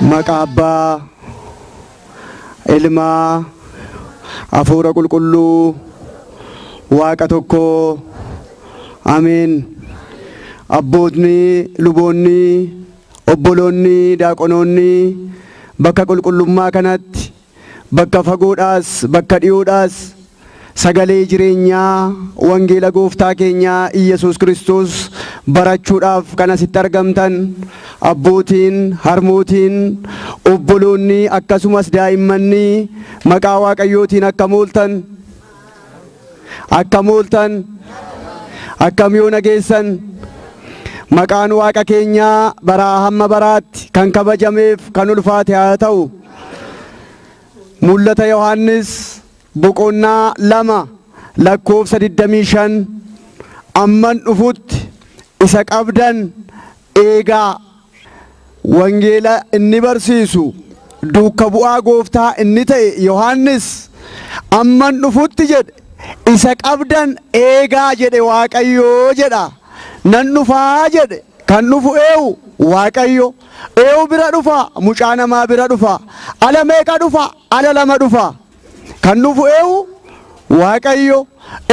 Maqaa Abbaa, Ilmaa, Hafuura Qulqulluu, Waaqa tokkoo. Ameen. Abbootni, luboonni, obboloonni, daaqonoonni bakka qulqullummaa kanatti bakka fagoodhaas bakka dhiyoodhaas sagalee jireenyaa wangeela gooftaa keenyaa Iyesuus Kiristoos barachuudhaaf kan asitti argamtan abbootiin, harmootiin, obboloonni akkasumas daa'immanni maqaa Waaqayyootiin akka mooltan akkam yoo nageessan. Maqaan Waaqa keenyaa baraa hamma baraatti kan kabajameef kan ulfaate haa ta'u. Mul'ata Yohaannis boqonnaa 2 lakkoofsa 25 amman dhufutti isa qabdan eegaa. Wangeela inni barsiisu duuka bu'aa gooftaa inni ta'e Yohaannis amman dhufutti jedhe isa qabdan eegaa jedhe Waaqayyoo jedha. Nan dhufaa jedhe kan dhufu eewu Waaqayyo. Eewu bira dhufa mucaa namaa bira dhufa. Ala meeqa dhufa? Ala 2 dhufa. Kan dhufu eewu Waaqayyo.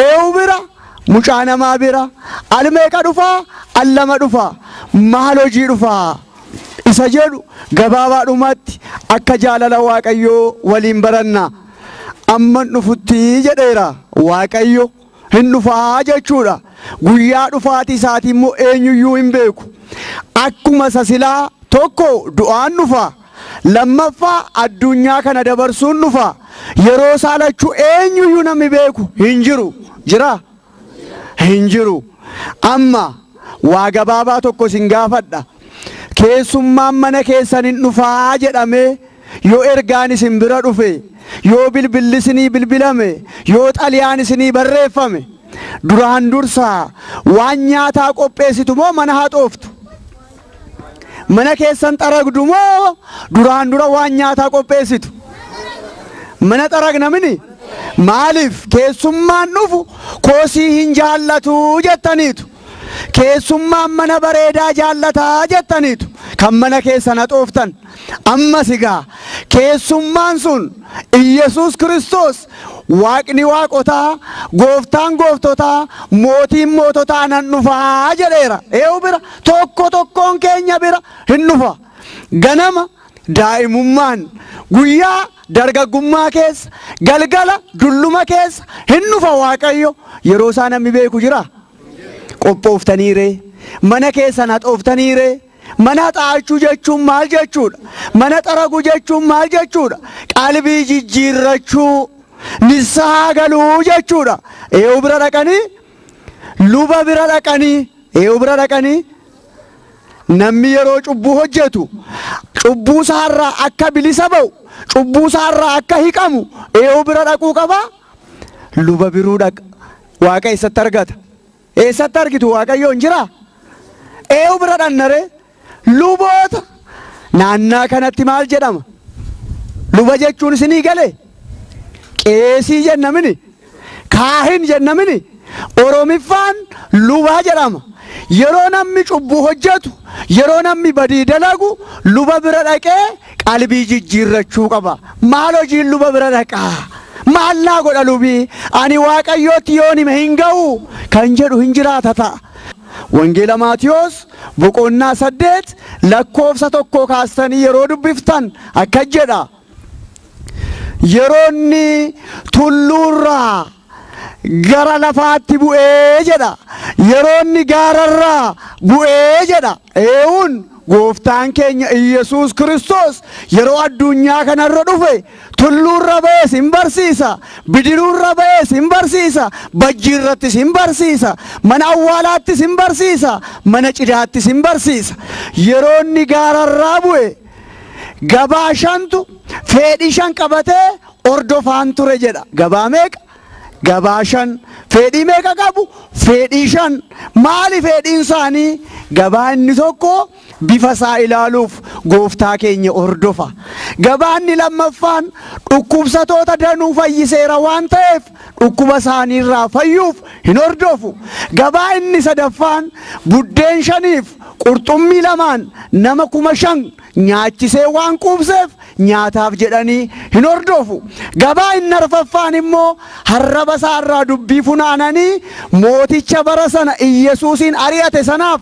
Eewu bira mucaa namaa bira. Ala meeqa dhufa? Ala 2 dhufa. Maal hojii dhufa? Isa jedhu gabaabaadhumatti akka jaalala Waaqayyoo waliin baranna. Amman dhufutti jedheera Waaqayyo. Hin dhufaa jechuudha. Guyyaa dhufaati isaati immoo eenyuyyuu hin beeku. Akkuma sasilaa tokko du'aan dhufa. Lammaffaa addunyaa kana dabarsuun dhufa. Yeroo saalachuu eenyuyyuu namni beeku hin jiru. Jira? Hin jiru. Amma waa gabaabaa tokko sin gaafadha. Keessummaan mana keessan hin dhufaa jedhamee yoo ergaan isin bira dhufe, yoo bilbilli isinii bilbilame, yoo xaliyaan isinii barreeffame, duraan dursaa waan nyaataa qopheessitu moo mana haxooftu? Mana keessan xaragdu moo duraan dura waan nyaataa qopheessitu? Mana xaragna mini? Maaliif keessummaan dhufu koosii hin jaallatu jettaniitu. Keessummaan mana bareedaa jaallataa jettaniitu. Kan mana keessan haxooftan. Ammas egaa keessummaan sun Iyesuus Kiristoos Waaqni waaqotaa, gooftaan gooftotaa, mootiin moototaa nan dhufaa jedheera. Eewu bira tokko tokkoon keenya bira hin dhufa. Ganama daa'imummaan, guyyaa dargaggummaa keessa, galgala dulluma keessa hin dhufa Waaqayyo. Yeroo isaa namni beeku jira? Qophooftaniiree? Mana keessan haxooftaniiree? Mana xaachuu jechuun maal jechuudha? Mana xaraguu jechuun maal jechuudha? Qalbii jijjiirrachuu, nissaa galuu jechuudha. Eewu bira dhaqanii, luba bira dhaqanii, eewu bira dhaqanii namni yeroo cubbuu hojjetu, cubbuu isaarraa akka bilisa ba'u, cubbuu isaarraa akka hiikamu eewu bira dhaquu qaba. Luba biruu dhaqa. Waaqa eessatti argata? Eessatti argitu? Waaqayyoon jira? Eewu bira dhannaree? Luboota naannaa kanatti maal jedhama? Luba jechuun isinii galee? Qeesii jennamini? Kaahin jennamini? Oromiffaan lubaa jedhama. Yeroo namni cubbuu hojjetu, yeroo namni badii dalagu luba bira dhaqee qalbii jijjiirrachuu qaba. Maal hojiin luba bira dhaqaa? Maal naa godha lubii? Ani Waaqayyootti yoon hime hin ga'u kan jedhu hin jiraata ta'a. Wangeela Maatiyos boqonnaa 8 lakkoofsa 1 kaastanii yeroo dubbiftan akka jedha. Yeroonni tulluurraa gara lafaatti bu'ee jedha. Yeroonni gaararraa bu'ee jedha. Eewun gooftaan keenya Iyesuus Kiristoos yeroo addunyaa kanarra dhufe tulluurra ba'ee sin barsiisa, bidiruurra ba'ee sin barsiisa, bajjiirratti sin barsiisa, mana awwaalaatti sin barsiisa, mana cidaatti sin barsiisa. Yeroonni gaararraa bu'e gabaa 5 fedhii 5 qabatee ordofaan ture jedha. Gabaa meeqa? Gabaashan fedhii meeqa qabu? Fedhii shan. Maali fedhiin isaanii? Gabaa inni tokko bifa isaa ilaaluuf gooftaa keenya hordofa. Gabaa inni lammaffaan dhukkubsatoota danuu fayyiseera waan ta'eef dhukkuba isaanii irraa fayyuuf hin hordofu. Gabaa inni sadaffaan buddeen shaniif qurxummii lamaan nama 5,000 nyaachisee waan quubseef nyaataaf jedhanii hin hordofu. Gabaa inni arfaffaan immoo harraba isaa irraa dubbii funaananii mooticha bara sana Iyyesuusin ari'ate sanaaf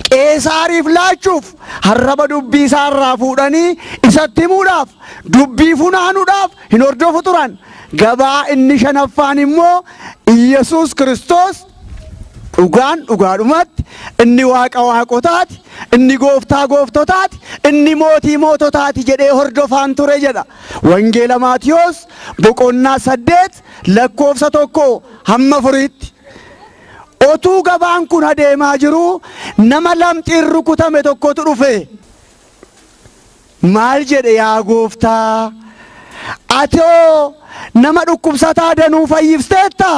Qeesaariif laachuuf harraba dubbii isaa irraa fuudhanii isatti himuudhaaf dubbii funaanuudhaaf hin hordofu turan. Gabaa inni shanaffaan immoo Iyyesuus Kiristoos dhugaan dhugaadhumatti inni waaqa waaqotaati, inni gooftaa gooftotaati, inni mootii moototaati jedhee hordofaan ture jedha. Wangeela Maatiyos boqonnaa 8 lakkoofsa 1 hamma 4tti. Otuu gabaan kun adeemaa jiru nama lamxiin rukutame tokkotu dhufe. Maal jedhe yaa gooftaa? Atoo nama dhukkubsataa danuu fayyifteetta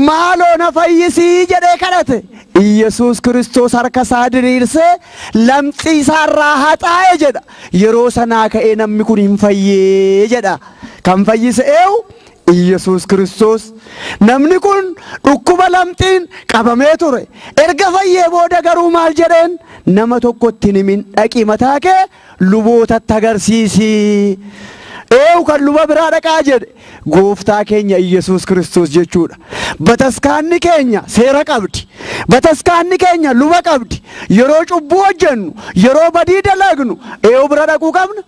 maaloo na fayyisii jedhee kadhate. Iyyesuus Kiristoos harka isaa diriirsee lamxii isaa irraa haxaa'e jedha. Yeroo sanaa ka'ee namni kun hin fayyee jedha. Kan fayyise eenyu? Iyyesuus Kiristoos. Namni kun dhukkuba lamxiin qabamee ture. Erga fayyee booda garuu maal jedheen? Nama tokkotti hin himin dhaqii mataa kee lubootatti agarsiisi. Eenyu kan luba biraa dhaqaa jedhe? Gooftaa keenya Iyyesuus Kiristoos jechuudha. Bataskaanni keenya seera qabdi. Bataskaanni keenya luba qabdi. Yeroo cubbuu hojjennu, yeroo badii dalagnu, eenyu bira dhaquu qabna?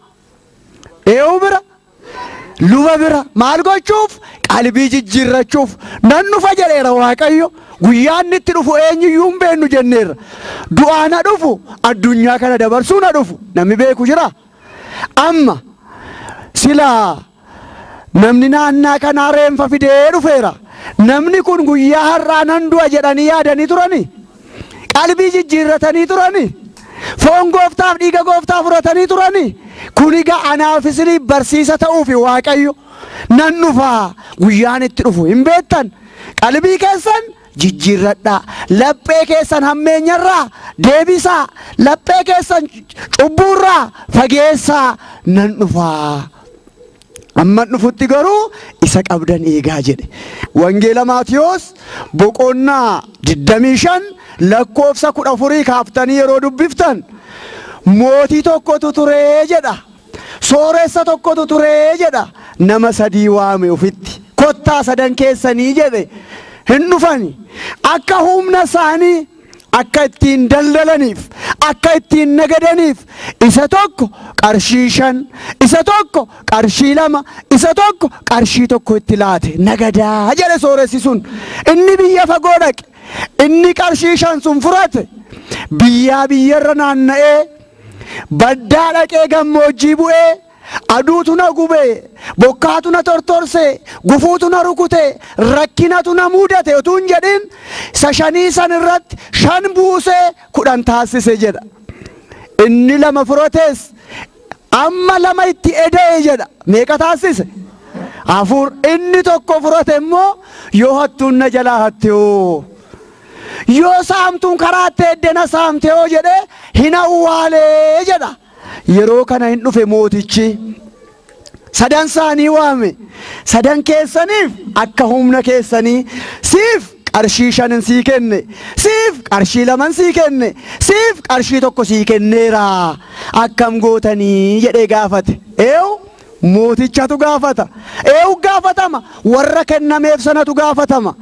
Eenyu bira? Luba bira. Maal gochuuf? Qalbii jijjiirrachuuf. Nan dhufa jedheera Waaqayyo. Guyyaan itti dhufu eenyuyyuu hin beeknu jenneerra. Du'aa na dhufu, addunyaa kana dabarsuu na dhufu. Namni beeku jira? Amma sila namni naannaa kanaa reenfa fidee dhufeera. Namni kun guyyaa har'aa nan du'a jedhanii yaadanii turani? Qalbii jijjiirratanii turani? Foon gooftaaf dhiiga gooftaa fudhatanii turani? Kun egaa anaaf isinii barsiisa ta'uufi Waaqayyo nan dhufa guyyaan itti dhufu hin beektan? Qalbii keessan jijjiirradhaa. Laphee keessan hammeenyarraa deebisaa. Laphee keessan cubbuurraa fageessaa. Nan dhufa. Amma dhufutti garuu isa qabdan eegaa jedhe. Wangeela Maatiyos boqonnaa 25 lakkoofsa 14 kaaftanii yeroo dubbiftan mootii tokkotu ture jedha. Sooressa tokkotu ture jedha. Nama 3 waame ofitti. Kottaa 3 keessanii jedhe. Hin dhufani. Akka humna isaanii akka ittiin daldalaniif, akka ittiin nagadaniif isa tokko qarshii 5, isa tokko qarshii 2, isa tokko qarshii 1 itti laate nagadaa jedhe sooressi sun. Inni biyya fagoo dhaqe. Inni qarshii 5 sun furate. Biyyarra naanna'ee baddaa dhaqee gammoojjii bu'ee aduutu na gubee, bokkaatu na tortorse, gufuutu na rukute, rakkinatu na mudate utuu hin jedhin 5 san irratti 5 buusee 10 taasise jedha. Inni 2 furates amma 2 itti eda'e jedha. Meeqa taasise? 4. Inni 1 furate immoo yoo hattuun na jalaa hattee yoo saamtuun karaatti eddena saamtee jedhe hin awwaalee jedha. Yeroo kana hin dhufe mootichi 3 isaanii waame. 3 keessaniif akka humna keessanii siif qarshii 5 sii kenne, siif qarshii 2 sii kenne, siif qarshii 1 sii kenneera. Akkam gootanii jedhee gaafate. Eenyu? Mootichatu gaafata. Eenyu gaafatama? Warra kennameef sanatu gaafatama.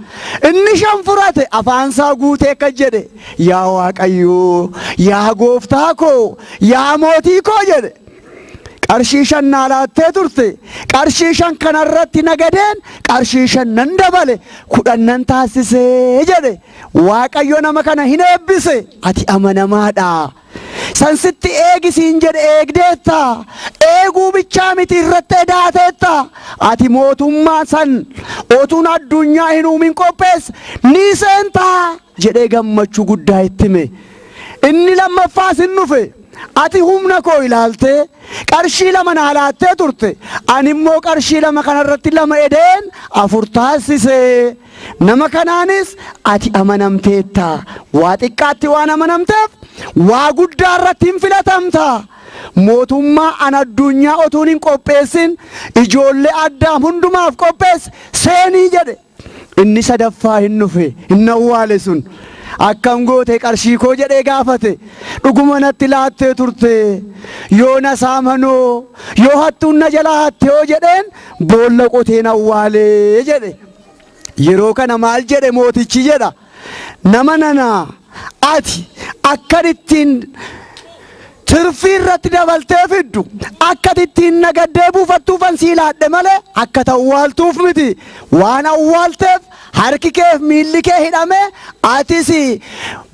Inni 5 furate afaansaa guutee akka jedhe yaa Waaqayyo, yaa gooftaa koo, yaa mootii koo jedhe. Qarshii 5 naa laattee turte. Qarshii 5 kanarratti nagadeen qarshii 5 nan dabale 10 nan taasisee jedhe. Waaqayyo nama kana hin eebbise. Ati amanamaadha. Sansitti eegisiin jedhe eegdeetta. Eeguu bichaa miti irratti edaateetta. Ati mootummaa san otuun addunyaa hin uumin qopheesse ni seentaa jedhee gammachuu guddaa itti hime. Inni lammaffaas hin dhufe. Ati humna koo ilaaltee qarshii 2 naa laattee turte. Ani immoo qarshii 2 kanarratti 2 edeen 4 taasise. nama kanaanis ati amanamteetta waa xiqqaatti waan amanamteef waa guddaa irratti hin filatamta mootummaa an addunyaa otuun hin qopheessin ijoollee Addaam hundumaaf qopheesse seenii jedhe inni sadaffaa hin dhufe hin awwaale sun akkam goote qarshii koo jedhee gaafate dhuguma natti laattee turte yoo na saamanoo yoo hattuun na jalaa hattee jedheen boolla qoteen awwaalee jedhe yeroo kana maal jedhe mootichi jedha nama nana ati akkanittiin tirfii irratti dabaltee fiddu akkatittiin nagaddee buufattuufan siilaadhe malee akka awwaaltuuf miti waan awwaalteef harki kee miilli kee hidhame atis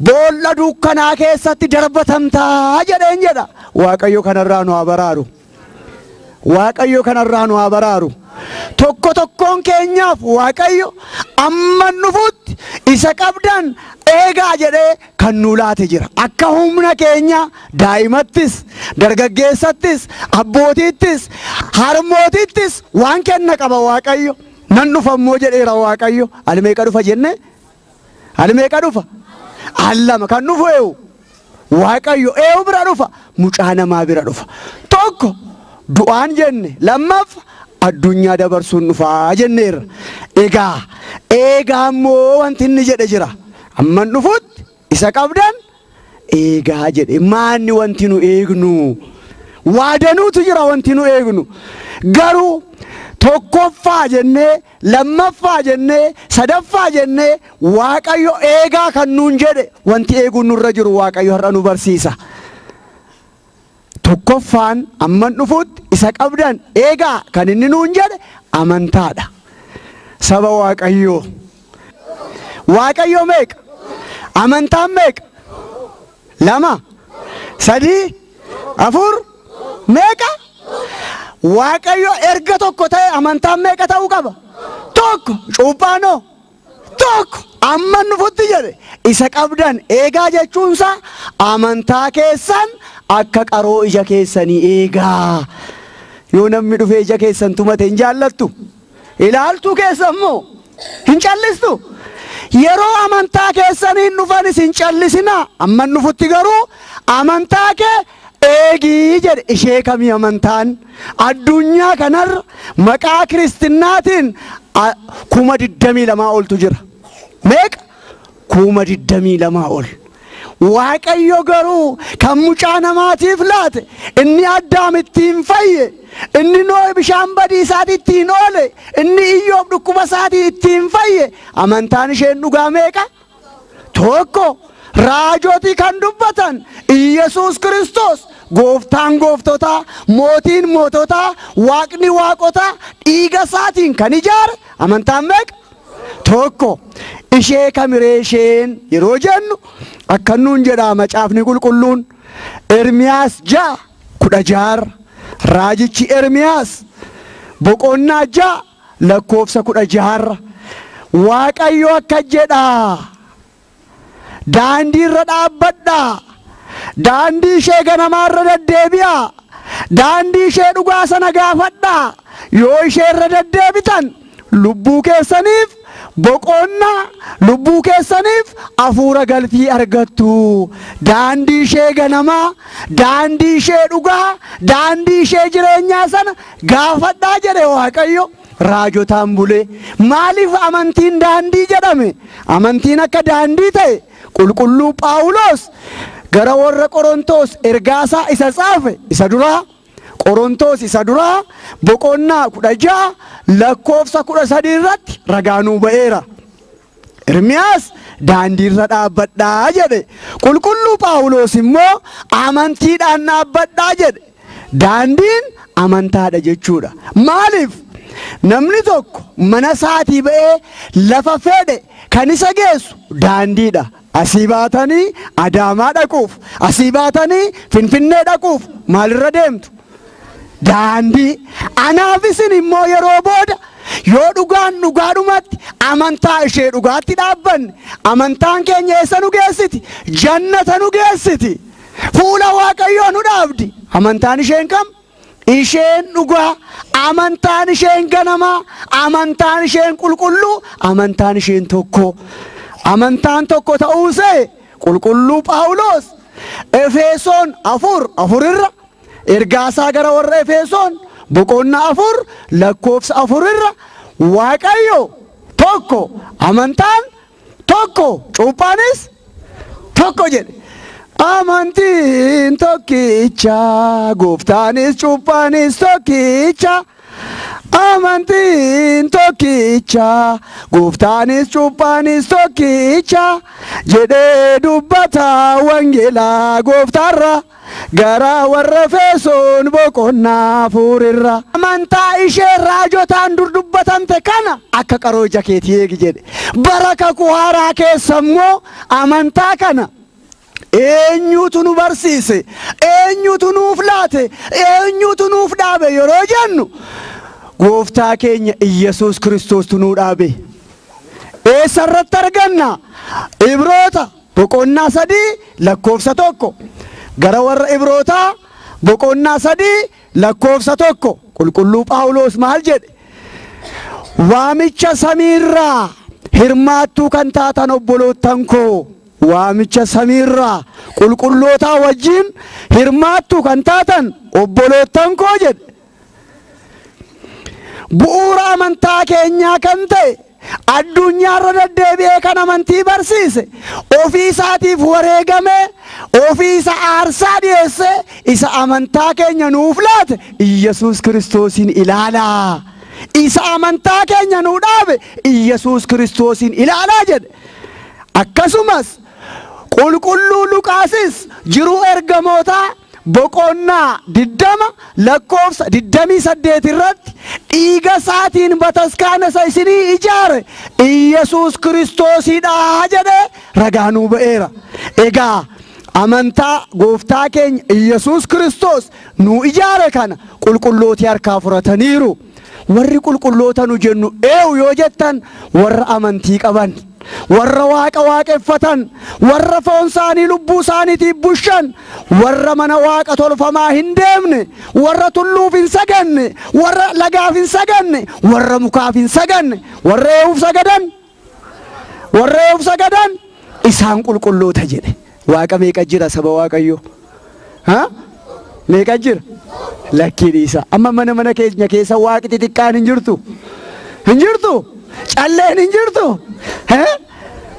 boolla dukkanaa keessatti darbatamtaa jedheen jedha waaqayyo kanarraa nu haa baraaru waaqayyo kanarraa nu haa baraaru tokko tokkoon keenyaaf waaqayyo amma nufutti isa qabdan eegaa jedhee kan nu laate jira akka humna keenya daa'imattis dargaggeessattis abbootiittis harmootittis waan kenna qaba waaqayyo nan dhufammoo jedheera waaqayyo al meeqa dhufa jenne al meeqa dhufa allama kan dhufu eewu waaqayyo eewu bira dhufa mucaa namaa bira dhufa tokko du'aan jenne lammaffaa addunyaa dabarsuun dhufaa jenneerra eegaa ammoo wanti inni jedhe jira amman dhufutti isa qabdan eegaa jedhe maanni wanti nu eegnu waadanuutu jira wanti nu eegnu garuu tokkoffaa jennee lammaffaa jennee sadaffaa jennee waaqayyo eegaa kan nuun jedhe wanti eeguun nurra jiru waaqayyo har'a nu barsiisa tokkoffaan amman dhufutti isa qabdan eegaa kan inni nuun jedhe amantaadha saba waaqayyo meeqa amantaan meeqa lama sadii afur meeqa waaqayyo erga tokko ta'e amantaan meeqa ta'uu qaba tokko cuuphaanoo tokko amman dhufutti jedhe isa qabdan eegaa jechuunsa amantaa keessan akka qaroo ija keessanii eegaa yoo namni dhufee ija keessan tumate hin jaallattu ilaaltuu keessammoo hin callistu yeroo amantaa keessaniin dhufanis hin callisina amman dhufutti garuu amantaa kee eegii jedhe ishee kamii amantaan addunyaa kanarra maqaa kiristinnaatiin 22,000 oltu jira meeqa 22,000 ol waaqayyo garuu kan mucaa namaatiif laate inni Addaam ittiin fayye inni Nohe bishaan badiisaatti ittiin oole inni Iyyoob dhukkuba isaatii ittiin fayye amantaan isheen dhugaa meeqa tokko raajootii kan dubbatan Iyesuus Kiristoos gooftaan gooftotaa mootiin moototaa waaqni waaqotaa dhiiga isaatiin kan ijaare amantaan meeqa tokko ishee kamiree isheen yeroo jennu akka nuun jedha macaafni qulqulluun Ermiyaas 6:16 raajichi Ermiyaas boqonnaa 6:16 waaqayyo akka jedha daandii irra dhaabbadhaa daandii ishee ganamaarra deddeebi'aa daandii ishee dhugaa sana gaafadhaa yoo ishee irra deddeebitan lubbuu keessaniif boqonnaa lubbuu keessaniif afuura galfii argattu daandii ishee ganamaa daandii ishee dhugaa daandii ishee jireenyaa sana gaafadhaa jedhe waaqayyo raajotaan bulee maaliif amantiin daandii jedhame amantiin akka daandii ta'e qulqulluu Phaawulos gara warra Qorontos ergaasaa isa xaafe isa duraa Qorontos isa duraa boqonnaa 16:13 irratti ragaanuu ba'eera Ermiyaas daandii irra dhaabbadhaa jedhe qulqulluu Phaawulos immoo amantiidhaan dhaabbadhaa jedhe daandiin amantaadha jechuudha maaliif namni tokko mana isaatii ba'ee lafa fedhe kan isa geessu daandiidha asii baatanii Adaamaa dhaquuf asii baatanii Finfinnee dhaquuf maalirra deemtu daandii anaafisin immoo yeroo booda yoo dhugaan dhugaadhumatti amantaa ishee dhugaatti dhaabbanne amantaan keenya eessa nu geessiti jannata nu geessiti fuula waaqayyoo nu dhaabdi amantaan isheen kam isheen dhugaa, amantaan isheen ganamaa, amantaan isheen qulqulluu, amantaan isheen tokko. Amantaan tokko ta'uusee qulqulluu Phaawulos Efesoon 4:4 ergaasaa gara warra Efesoon boqonnaa 4 lakkoofsa 4 irra Waaqayyo tokko, amantaan tokko, cuuphaanis tokko jedhe. Amantiin tokkicha, gooftaanis cuuphaanis tokkicha. Amantiin tokkicha, gooftaanis cuuphaanis tokkicha jedhee dubbata wangeelaa gooftaarra gara warra Efesoon boqonnaa 4 irra. Amantaa ishee raajotaan dur dubbatamte kana akka qarooja keetii eegi jedhe. Bara kakuu haaraa keessa immoo amantaa kana eenyutu nu barsiise, eenyutu nuuf laate, eenyutu nuuf dhaabe yeroo jennu gooftaa keenya Iyesuus Kiristoos nuu dhaabe. Eessarratti arganna? Ibroota boqonnaa 3 lakkoofsa 1 gara warra Ibrootaa boqonnaa 3 lakkoofsa 1 qulqulluu Phaawulos maal jedhe? Waamicha samiirraa hirmaattuu kan taatan obboloottan koo, waamicha samiirraa qulqullootaa wajjin hirmaattuu kan taatan obboloottan koo jedhe. Bu'uura amantaa keenyaa kan ta'e addunyaarra deddeebi'ee kan amantii barsiise, ofii isaatiif wareegame, ofii isa aarsaa dhiyeesse, isa amantaa keenya nuuf laate Iyesuus Kiristoosin ilaalaa. Isa amantaa keenya nuu dhaabe Iyesuus Kiristoosin ilaalaa jedhe. Akkasumas qulqulluu Luqaasis jiruu ergamootaa boqonnaa 20 lakkoofsa 28 irratti dhiiga isaatiin bataskaana isa isinii ijaare Iyesuus Kiristoosidha jedhee ragaa nuu ba'eera. Egaa amantaa gooftaa keenya Iyesuus Kiristoos nuu ijaare kana qulqullooti harkaa fudhataniiru. Warri qulqulloota nu jennu yoo jettan warra amantii qaban, warra waaqa waaqeffatan, warra foon isaanii lubbuu isaaniitiif bushan, warra mana waaqa tolfamaa hin deemne, warra tulluuf hin saganne, warra lagaaf hin saganne, warra mukaaf hin saganne, warra eewuuf sagadan, warra eewuuf sagadan isaan qulqulloota jedhe. Waaqa meeqa jira saba Waaqayyoo? Meeqa jira? Lakkii dhiisa. Amma mana keenya keessa waaqi xixiqqaan hin jirtu? Hin jirtu? Calleen hin jirtu?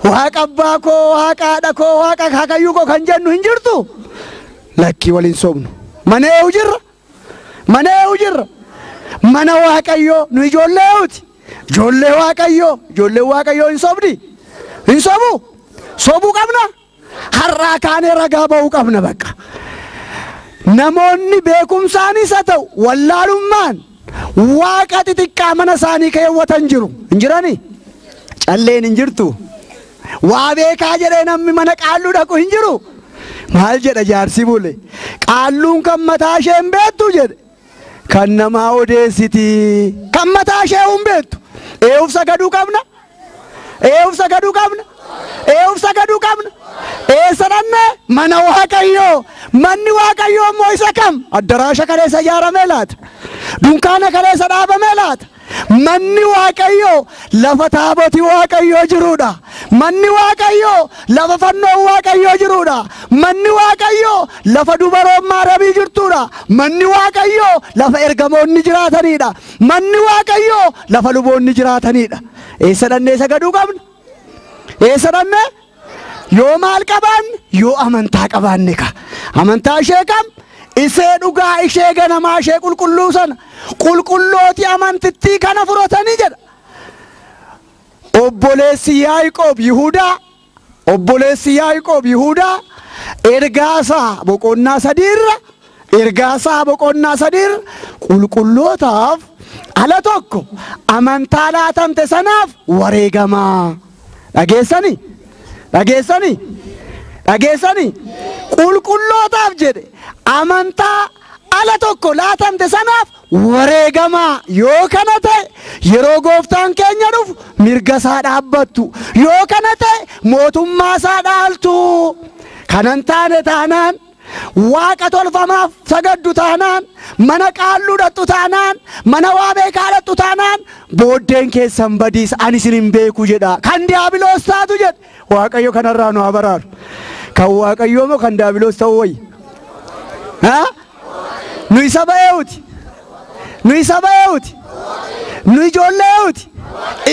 Waaqa abbaa koo, waaqa haadha koo, waaqa akaakayyuu koo kan jennu hin jirtu? Lakkii waliin sobnu. Mana eewu jirra? Mana eewu jirra? Mana Waaqayyoo nu ijoollee eewuti. Ijoollee Waaqayyoo, ijoollee Waaqayyoo hin sobdi? Hin sobu? Sobuu qabna? Har'aa kaanee ragaa ba'uu qabna bakka. Namoonni beekumsaanis haa ta'u wallaalummaan waaqa xixiqqaa mana isaanii keewwatan jiru. Hin jirani? Calleen hin jirtu? Waa beekaa jedhee namni mana qaalluu dhaqu hin jiru? Maal jedha jaarsi bule? Qaalluun kan mataa ishee hin beektu jedhe. Kan namaa odeessiti. Kan mataa ishee hin beektu. Eewuuf sagaduu qabna? Eewuuf sagaduu qabna? Eewuuf sagaduu qabna? Eessa dhanne? Mana Waaqayyoo. Manni Waaqayyoo immoo isa kam? Addaraasha kaleessa ijaaramee laata? Dunkaana kaleessa dhaabamee laata? Manni Waaqayyoo lafa taabotii Waaqayyoo jiruudha. Manni Waaqayyoo lafa fannoon Waaqayyoo jiruudha. Manni Waaqayyoo lafa dubaroon maarabii jirtuudha. Manni Waaqayyoo lafa ergamoonni jiraatanidha. Manni Waaqayyoo lafa luboonni jiraatanidha. Eessa dhannee sagaduu qabna? Eessa dhannee? Yoo maal qabaanne? Yoo amantaa qabaanne ka. Amantaa ishee kam? Isee dhugaa ishee ganamaa ishee qulqulluu sana qulqullooti amantittii kana fudhatanii jedha. Obboleessi Yaaqoob Yihuudaa, obboleessi Yaaqoob Yihuudaa ergaasaa boqonnaa 3 irra, ergaasaa boqonnaa 3 irra qulqullootaaf ala tokko amantaa laatamte sanaaf wareegamaa. Dhageessanii? Dhageessanii? Dhageessanii? Qulqullootaaf jedhe amantaa ala tokko laatamte sanaaf wareegamaa. Yoo kana ta'e yeroo gooftaan keenya dhufu mirga isaa dhaabbattu. Yoo kana ta'e mootummaa isaa dhaaltu. Kanan taane taanaan waaqa tolfamaaf sagaddu taanaan, mana qaalluu dhattu taanaan, mana waa beekaa dhattu taanaan, booddeen keessan badiis ani isin hin beeku jedha. Kan diiyaabiloos taatu jedhe. Waaqayyo kanarraa nu haa baraaru. Kan waaqayyoo moo kan diiyaabiloos ta'uu wayya? Nu isa ba'eewuti. Nu isa ba'eewuti. Nu ijoolleewuti.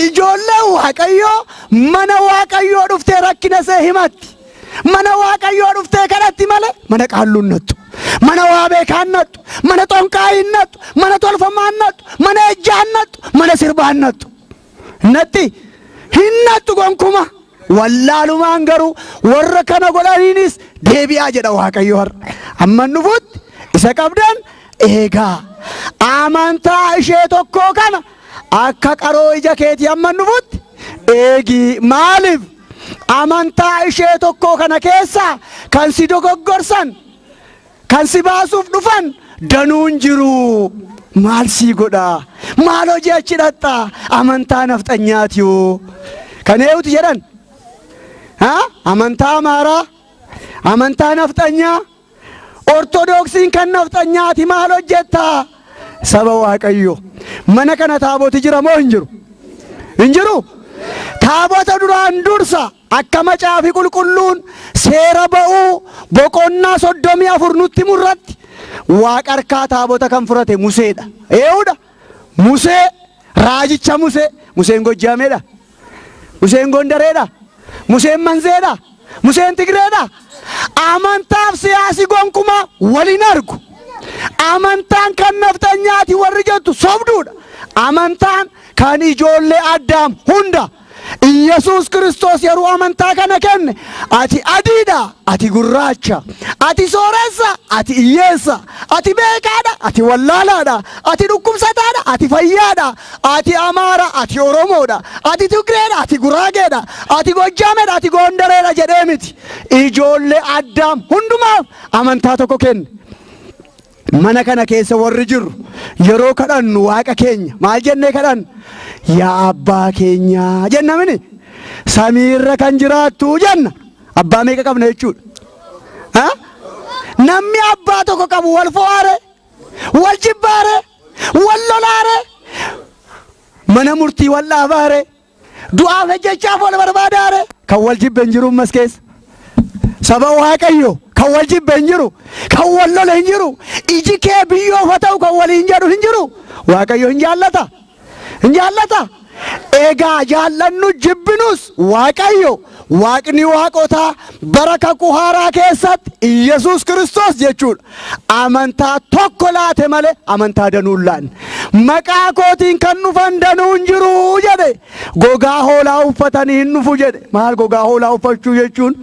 Ijoollee waaqayyoo mana waaqayyoo dhuftee rakkina see himatti. Mana waaqayyoo dhuftee kadhatti malee mana qaalluun nattu. Mana waa beekaan nattu. Mana xonqaayin nattu. Mana tolfamaan nattu. Mana ejjaan nattu. Mana sirbaan nattu. Natti hin nattu gonkuma. Wallaalumaan garuu warra kana godhaniinis deebi'aa jedha waaqayyo har'a. Amma nufutti isa qabdan eegaa. Amantaa ishee tokkoo kana akka qaroo ija keetii amma nufutti eegii. Maaliif? Amantaa ishee tokkoo kana keessaa kan si dogoggorsan, kan si baasuuf dhufan danuun jiru. Maal sii godhaa? Maal hojii achi dhaqxaa? Amantaa nafxanyaati yoo. Kan eewutu jedhan? Amantaa amaaraa, amantaa nafxanyaa, ortodoksiin kan nafxanyaati maal hojjettaa? Saba waaqayyo mana kana taaboti jira moo hin jiru? Hin jiru? Taabota duraan dursa akka macaafi qulqulluun seera ba'uu boqonnaa 34 nutti murratti waaqa harkaa taabota kan furate Museedha. Eewudha. Musee, raajicha Musee. Museen Gojjaameedha. Museen Gondareedha. Museen Manzeedha. Museen Tigreedha. Amantaaf siyaasi gonkumaa waliin argu. Amantaan kan nafxanyaati warri jettu sobduudha. Amantaan kan ijoollee Addaam hunda. Yesuus Kiristoos yeroo amantaa kana kenne ati adiidha, ati gurraacha, ati sooressa, ati hiyyeessa, ati beekaadha, ati wallaalaadha, ati dhukkubsataadha, ati fayyaadha, ati Amaara, ati Oromoodha, ati Tigreedha, ati Guraageedha, ati Gojjaameedha, ati Gondareedha jedhee miti. Ijoollee Addaam hundumaaf amantaa tokko kenne. Mana kana keessa warri jiru yeroo kadhannu waaqa keenya maal jennee kadhanna? Yaa abbaa keenya jenna mini. Samiirra kan jiraattu jenna. Abbaa meeqa qabna jechuudha? Namni abbaa tokko qabu wal fo'aare, wal jibbaare, wal lolaare, mana murtii wal dhaabaare, du'aaf ejjechaaf wal barbaadaare. Kan wal jibbe hin jiru ammas keessa. Saba waaqayyo kan wal jibbe hin jiru, kan wal lole hin jiru, iji kee biyyoof haa ta'u kan waliin jedhu hin jiru. Waaqayyo hin jaallata? Hin jaallata? Egaa jaallannu jibbinus waaqayyo. Waaqni waaqotaa bara kakuu haaraa keessatti Yesuus Kiristoos jechuudha. Amantaa tokko laate malee amantaa danuu hin laanne. Maqaa kootiin kan dhufan danuu hin jiru jedhe. Gogaa hoolaa uffatanii hin dhufu jedhe. Maal gogaa hoolaa uffachuu jechuun?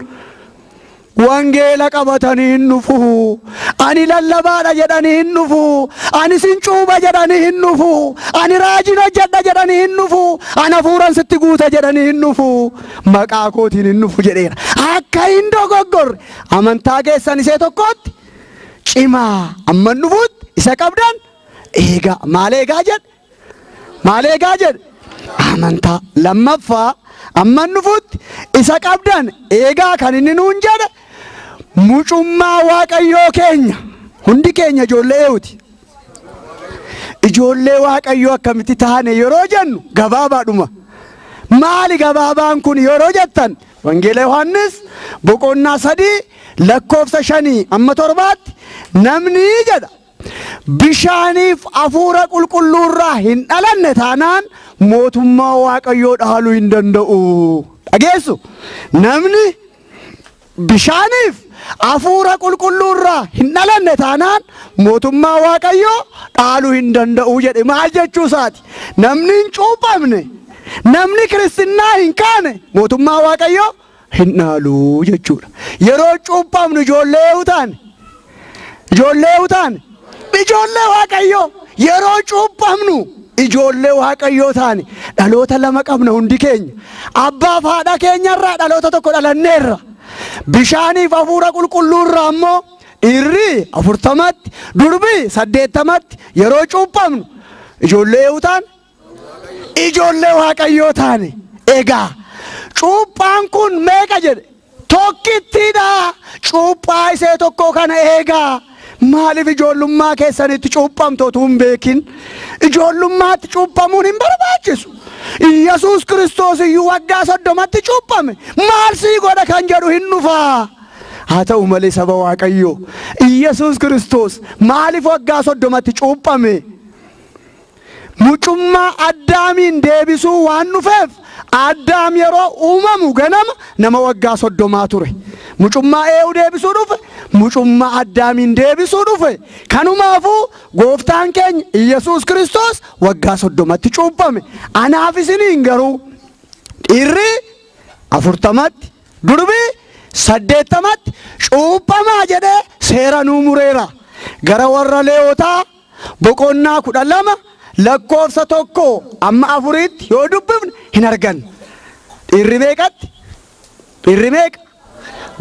Wangeela qabatanii hin dhufu. Ani lallabaadha jedhanii hin dhufu. Ani sincuuba jedhanii hin dhufu. Ani raajii hojjedha jedhanii hin dhufu. Ani hafuuran sitti guuta jedhanii hin dhufu. Maqaa kootiin hin dhufu jedheera. Akka hin dogoggorre amantaa keessan isee tokkotti cimaa. Amma dhufuutti isa qabdan eegaa. Maal eegaa jedhe? Maal eegaa jedhe? Amantaa. Lammaffaa amma dhufuutti isa qabdan eegaa kan inni nuun jedhe mucummaa waaqayyoo keenya. Hundi keenya ijoollee eewuti. Ijoollee waaqayyoo akkamitti taane yeroo jennu gabaabaadhuma. Maali gabaabaan kun yeroo jettan? Wangeela Yohaannis boqonnaa 3 lakkoofsa 5 amma 7tti namni jedha bishaaniif hafuura qulqulluurraa hin dhalanne taanaan mootummaa waaqayyoo dhaaluu hin danda'u. Dhageessu? Namni bishaaniif hafuura qulqulluurraa hin dhalanne taanaan mootummaa waaqayyoo dhaaluu hin danda'u jedhe. Maal jechuu isaati? Namni hin cuuphamne, namni kiristinnaa hin kaane mootummaa waaqayyoo hin dhaalu jechuudha. Yeroo cuuphamnu ijoollee utaan, ijoollee utaan, ijoollee waaqayyoo yeroo cuuphamnu ijoollee waaqayyoo taane dhaloota lama qabna hundi keenya. Abbaaf haadha keenyarraa dhaloota tokko dhalanneerra. Bishaaniif hafuura qulqulluurraa ammoo dhiirri 40tti, durbi 80tti yeroo cuuphamnu ijoollee utaan, ijoollee waaqayyoo taane. Egaa cuuphaan kun meeqa jedhe? tokkittiidha cuuphaa isee tokko kana eegaa maaliif ijoollummaa keessanitti cuuphamtootu hin beekin ijoollummaatti cuuphamuun hin barbaachisu Yesuus Kiristoos iyyuu waggaa 30tti cuuphame maal sii godha kan jedhu hin dhufaa haa ta'u malee saba Waaqayyoo Yesuus Kiristoos maaliif waggaa 30tti cuuphame mucummaa Addaamiin deebisuu waan dhufeef Addaam yeroo uumamu ganama nama waggaa 30 ture mucummaa eewu deebisuu dhufe mucummaa Addaamiin deebisuu dhufe kanumaafuu gooftaan keenya Yesuus Kiristoos waggaa 30tti cuuphame anaaf isiniin garuu dhiirri 40tti durbii 80tti cuuphamaa jedhee seera nuu mureera gara warra Lewwotaa boqonnaa 12 lakkoofsa 1 amma 4tti yoo dubbifne hin argan dhiirri meeqatti dhiirri meeqa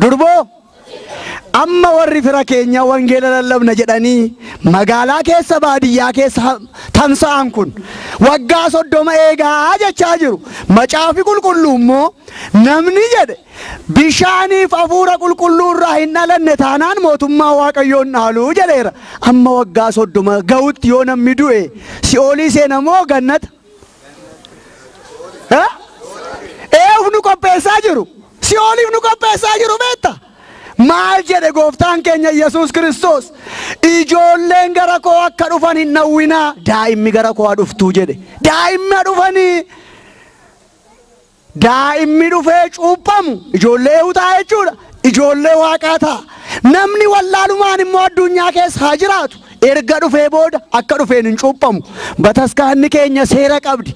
durboo amma warri fira keenya wangeela lallabna jedhanii magaalaa keessa baadiyyaa keessa tamsa'an kun waggaa 30 eegaa jechaa jiru macaafi qulqulluu immoo namni jedhe bishaaniif hafuura qulqulluu irraa hin dhalanne taanaan mootummaa Waaqayyoon dhaaluu jedheera amma waggaa 30 ga'utti yoo namni du'e si'oolii seena moo gannata eef nu qopheessaa jiru si'ooliif nu qopheessaa jiru beekta maal jedhe gooftaan keenya Yesuus Kiristoos ijoolleen gara koo akka dhufan hin dhawwinaa daa'imni gara koo dhuftuu jedhe daa'imni dhufanii daa'imni dhufee cuuphamu ijoollee utaa jechuudha ijoollee Waaqaa ta'a namni wallaalumaan immoo addunyaa keessa haa jiraatu erga dhufee booda akka dhufeen hin cuuphamu bataskaanni keenya seera qabdi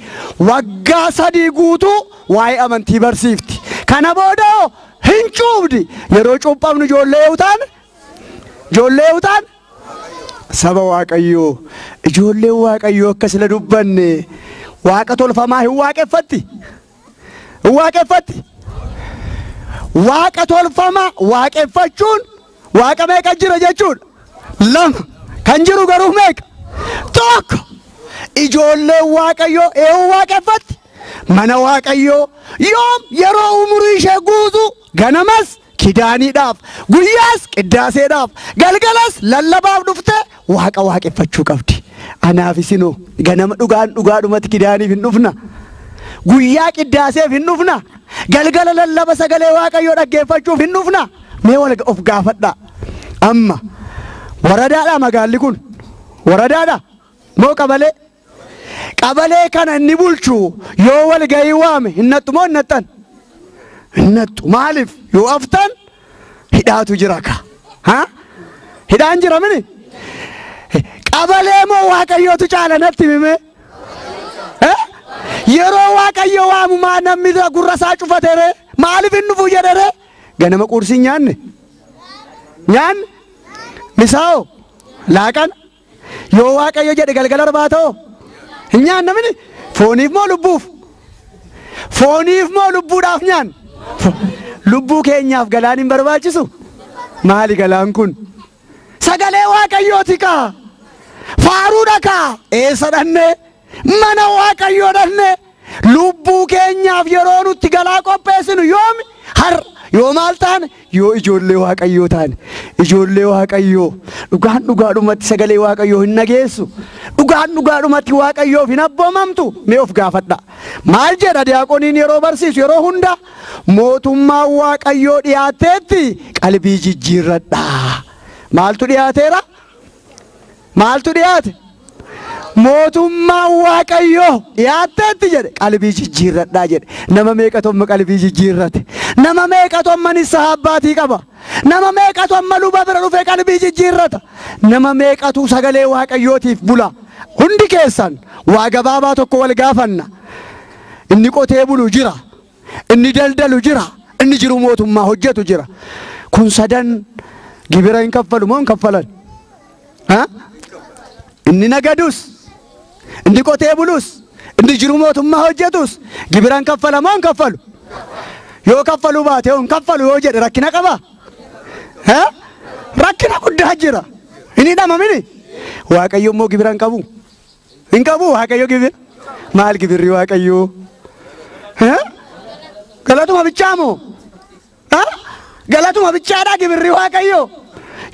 waggaa 3 guutuu waa'ee amantii barsiifti kana booda hin cuubdi yeroo cuuphamnu ijoollee utaan saba Waaqayyoo ijoollee Waaqayyoo akka sila dubbanne waaqa tolfamaa hin waaqeffatti waaqa tolfamaa waaqeffachuun waaqa meeqa jira jechuudha lama kan jiru garuu meeqa tokko ijoollee Waaqayyoo eewu waaqeffatti mana Waaqayyoo yoom yeroo umurii ishee guutu ganamas kidaaniidhaaf guyyaas qiddaaseedhaaf galgalas lallabaaf dhufte waaqa waaqeffachuu qabdi anaaf isinoo ganama dhugaadhumatti kidaaniif hin dhufna guyyaa qiddaaseef hin dhufna galgala lallaba sagalee Waaqayyoo dhaggeeffachuuf hin dhufna mee wal of gaafadha amma waradaadha magaalli kun waradaadha moo qabalee kana inni bulchu yoo wal ga'ii waame hinnattu moo hinnattan hinnattu maaliif yoo aftan hidhaatu jira ka hidhaan jira mini qabalee moo Waaqayyootu caala natti mime yeroo Waaqayyo waamu maa namni gurrasaa cufatere maaliif hin dhufu jedhere ganama qursii nyaanne misaa'o laaqana yoo Waaqayyo jedhe galgala arbaata'o hin nyaanna mini fooniif moo lubbuudhaaf nyaan lubbuu keenyaaf galaan hin barbaachisu maali galaan kun sagalee Waaqayyooti kaa faaruudha kaa eessa dhanne mana Waaqayyoo dhanne lubbuu keenyaaf yeroo nutti galaa qopheessinu yoomi har yoo maal taane yoo ijoollee Waaqayyoo taane ijoollee Waaqayyoo dhugaadhumatti sagalee Waaqayyoo hin nageessu dhugaadhumatti Waaqayyoof hin abboomamtu mee of gaafadha maal jedha diyaaqoniin yeroo barsiisu yeroo hunda mootummaa Waaqayyoo dhiyaateetti qalbii jijjiirradha maaltu dhiyaateera maaltu dhiyaate mootummaa Waaqayyoo dhiyaateetti jedhe qalbii jijjiirradha jedhe nama meeqatu amma qalbii jijjiirrate nama meeqatu amma nissaa abbaatii qaba nama meeqatu amma luba bira dhufee qalbii jijjiirrata nama meeqatu sagalee Waaqayyootiif bula hundi keessan waa gabaabaa tokko wal gaafanna inni qotee bulu jira inni daldalu jira inni jiru mootummaa hojjetu jira kun sadan gibira hin kaffalu moo hin kaffalan inni nagadus inni qotee bulus inni jiru mootummaa hojjetus gibira hin kaffala moo hin kaffalu yoo kaffalu baate yoo hin kaffalu yoo jedhe rakkina qaba rakkina guddaa jira inni dhamamini Waaqayyo immoo gibira hin qabu Waaqayyo gibira maal gibirri Waaqayyo galatuma bichaa moo galatuma bichaadhaa gibirri waaqayyo.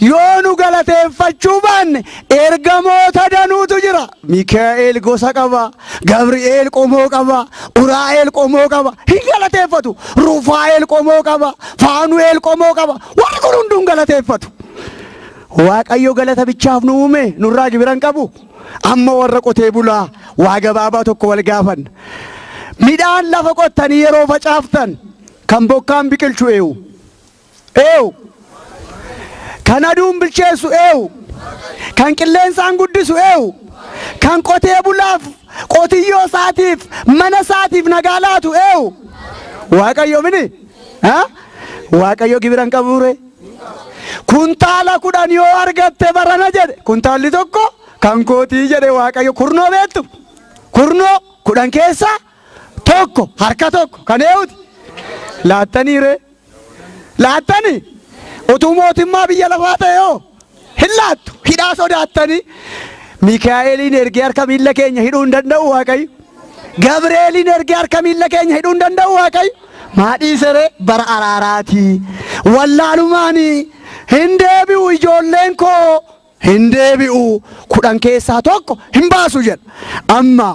Yoo nu galateeffachuu baanne ergamoota danuutu jira. Mikaa'el gosa qaba, Gabri'eel qomoo qaba, Uraa'eel qomoo qaba. Hin galateeffatu. Rufaa'eel qomoo qaba, Faanu'eel qomoo qaba. Warri kun hunduun galateeffatu. Waaqayyo galata bichaaf nu uume nurraa gibiran qabu. Amma warra qotee bulaa waa gabaabaa tokko wal gaafan. Midhaan lafa qottanii yeroo facaaftan kan bokkaan biqilchu eewu. Kan aduun bilcheessu eewu. Kan qilleensaan guddisu eewu. Kan qotee bulaaf qotiyyoo isaatiif mana isaatiif nagaa laatu eewu. Waaqayyo mini? Waaqayyo gibiran qabuure. Kuntaala 10 yoo argatte barana jedhe kuntaalli tokko kan kootii jedhe waaqayyo. Kurnoo beektu? Kurnoo 10 keessaa tokko harka tokko kan eewuti. Laattaniire? Laattanii? Utuu mootummaa biyya lafaa ta'e yoo hin laattu. Hidhaa sodaattanii. Mikaa'eliin ergee harka miilla keenya hidhuu hin danda'u waaqayyo. Gabri'eeliin ergee harka miilla keenya hidhuu hin danda'u waaqayyo. Maadhii seree bara araaraatii wallaalumaanii hin deebi'u ijoolleen koo hin deebi'u 10 keessaa tokko hin baasu jedha. Amma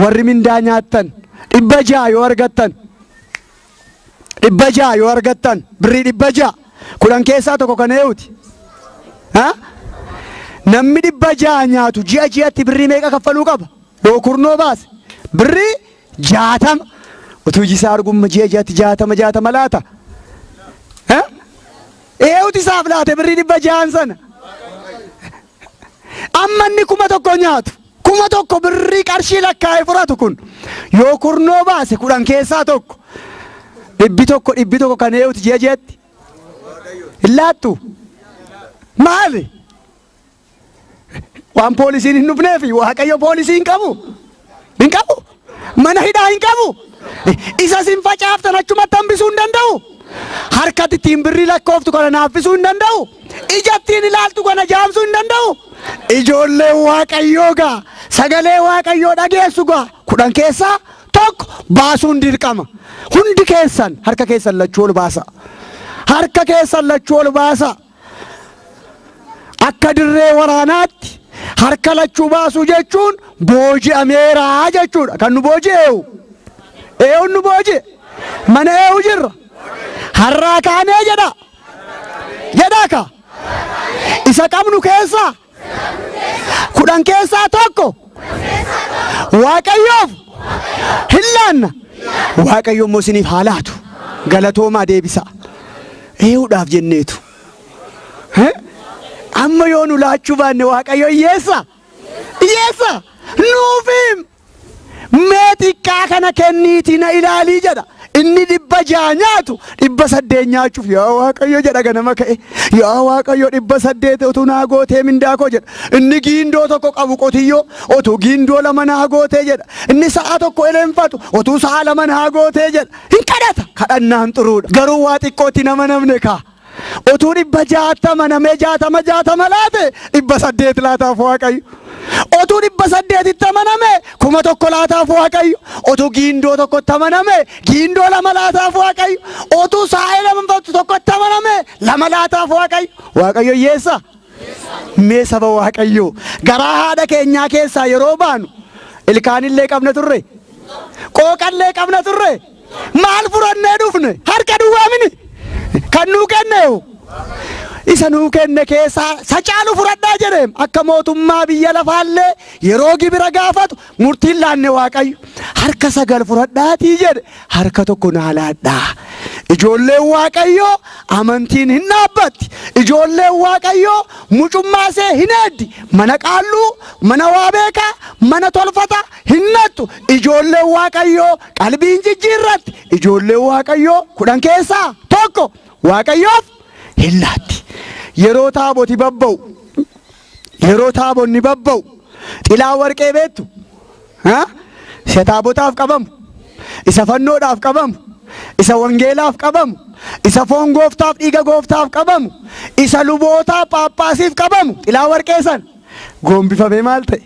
warri mindaa nyaattan 600 yoo argattan 600 yoo argattan birrii 600 10 keessaa tokko kan eewuti. Namni 600 nyaatu ji'a ji'atti birrii meeqa kaffaluu qaba? Yoo kurnoo baase birrii 60. Utuu jisaa argumma ji'a ji'atti 60 laata. Eewuti isaaf laate birrii 600 sana. Amma inni 1,000 nyaatu 1,000 birrii qarshii lakkaa'ee furatu kun yoo kurnoo baase 10 keessaa tokko 100 kan eewuti ji'a ji'atti. Illaattu maali? Waan poolisiin hin dhufneefi waaqayyo poolisii hin qabu. Hin qabu. Mana hidhaa hin qabu. Isa sin facaaftan achumatti hambisuu hin danda'u. Harkatti ittiin birrii lakkooftu kana naaffisuu hin danda'u. Ijattiin ilaaltu kana jaamsuu hin danda'u. Ijoollee waaqayyoo gaa sagalee waaqayyoo dhageessu gaa 10 keessaa tokko baasuun dirqama. Hundi keessan harka keessan lachuu ol baasa. Harka keessan lachuu ol baasa. Akka dirree waraanaatti harka lachuu baasuu jechuun booji'ameeraa jechuudha. Kan nu booji'eewu. Eewun nu booji'e. Mana eewu jirra. Harraa kaanee jedha. Jedhaa ka. Isa qabnu keessaa 10 keessaa tokko waaqayyoof hin laanna. Waaqayyo immoo isiniif haa laatu. Galatoomaa deebisa. Eewudhaaf jenneetu. Amma yoo nu laachuu baanne waaqayyo hiyyeessa. Hiyyeessa. Nuufiim. Mee xiqqaa kana kenniitii na ilaalii jedha. Inni 600 nyaatu 800 nyaachuuf yaa waaqayyo jedha ganama ka'e. Yaa waaqayyo 800 utuu naa gootee mindaa koo jedha. Inni giindoo tokko qabu qotiyyoo utuu giindoo 2 naa gootee jedha. Inni sa'a tokko eleenfatu utuu sa'a 2 naa gootee jedha. Hin kadhata. Kadhannaan xuruudha. Garuu waa xiqqootti nama namne kaa. Utuu 660 namee 60 laate 800 laataaf waaqayyo. Otuu 800 amaname 1,000 laataaf waaqayyo. Otuu giindoo tokkotti amaname giindoo 2 laataaf waaqayyo. Otuu saa'ee 2 tokkotti amaname 2 laataaf waaqayyo. Waaqayyo hiyyeessa. Mee saba waaqayyo garaa haadha keenyaa keessaa yeroo baanu ilkaanillee qabna turre. Qooqallee qabna turre. Maal furannee dhufne? Harka duwwaa mini. Kan nuu kenneewu. Isa nuu kenne keessaa sacaalu fudhadhaa jedheem akka mootummaa biyya lafaallee yeroo gibira gaafatu murtiin laanne waaqayyo harka 9 fudhadhaatii jedhe harka tokko naa laadhaa. Ijoolleen waaqayyoo amantiin hin dhaabbatti. Ijoolleen waaqayyoo mucummaasee hin eeddi. Mana qaalluu, mana waa beekaa, mana tolfata hin nattu. Ijoolleen waaqayyoo qalbiin jijjiirratti. Ijoolleen waaqayyoo 10 keessaa tokko waaqayyoof hin laatti. Yeroo taaboti babba'u yeroo taabonni babba'u xilaa warqee beektu isa taabotaaf qabamu isa fannoodhaaf qabamu isa wangeelaaf qabamu isa foon gooftaaf dhiiga gooftaaf qabamu isa lubootaaf paappaasiif qabamu xilaa warqee san goombifamee maal ta'e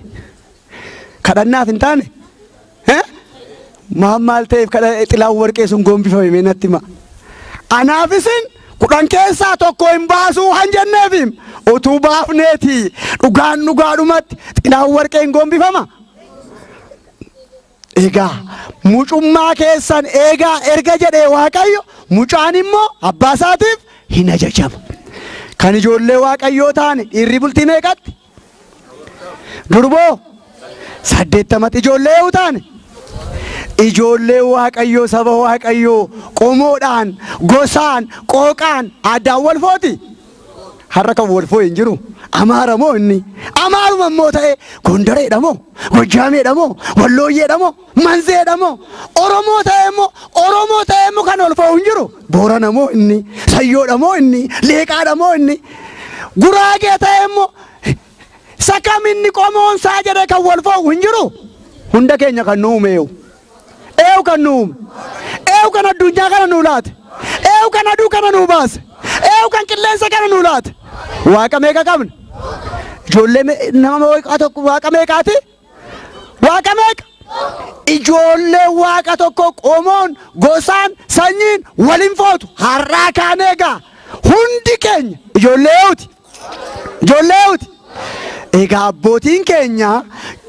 kadhannaaf hin taane maal ta'eef xilaa warqee sun goombifamee natti hima. Anaaf isin kudhan keessaa tokko hin baasuu han jenneefim utuu baafneeti dhugaan dhugaadhumatti xilaan warqeen gombifama. Egaa mucummaa keessan egaa erga jedhee Waaqayyo mucaan immoo abbaa isaatiif hin ajajamu. Kan ijoollee Waaqayyoo taane dhiirri bultii meeqatti? Durboo 80 ijoollee yoo taane ijoollee Waaqayyoo saba Waaqayyoo qomoodhaan gosaan qooqaan addaan wal footi. Har'a kan wal foo hin jiru Amaara moo inni Amaaruma immoo ta'e Gondareedha moo Gojjaameedha moo Wallooyyeedha moo Manzeedha moo Oromoo ta'e immoo kan wal foo hin jiru Boorana moo inni Sayyoodha moo inni Leeqaadha moo inni Guraagee ta'e immoo sakaminni qomoonsaa jedhee kan wal foo hin jiru hunda keenya kan nu uume eewu kan nu uume eewu kan addunyaa kana nu laate eewu kan aduu kana nu baase eewu kan qilleensa kana nu laate Waaqa meeqa qabna? Ijoollee nama Waaqa tokko Waaqa meeqaati? Waaqa meeqa? Ijoollee Waaqa tokko qomoon gosaan sanyiin waliin footu har'aa kaan eegaa hundi keenya ijoolleewuti. Egaa abbootiin keenya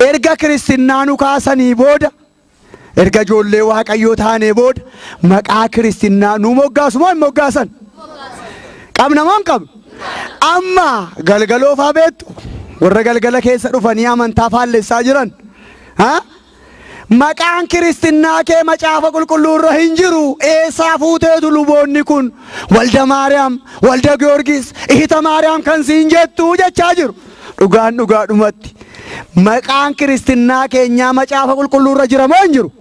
erga kiristinnaa nu kaasanii booda erga ijoollee Waaqayyoo taanee booda maqaa kiristinnaa nu moggaasu moo hin moggaasan? Qabna moo hin qabnu? Amma galgaloofaa beektu warra galgala keessa dhufanii amantaa faalleessaa jiran maqaan kiristinnaa kee macaafa qulqulluu irra hin jiru eessaa fuuteetu luboonni kun walda Maariyaam walda Giyoorgis ihita Maariyaam kan siin jettu jechaa jiru. Dhugaan dhugaadhumatti maqaan kiristinnaa keenyaa macaafa qulqulluu irra jira moo hin jiru?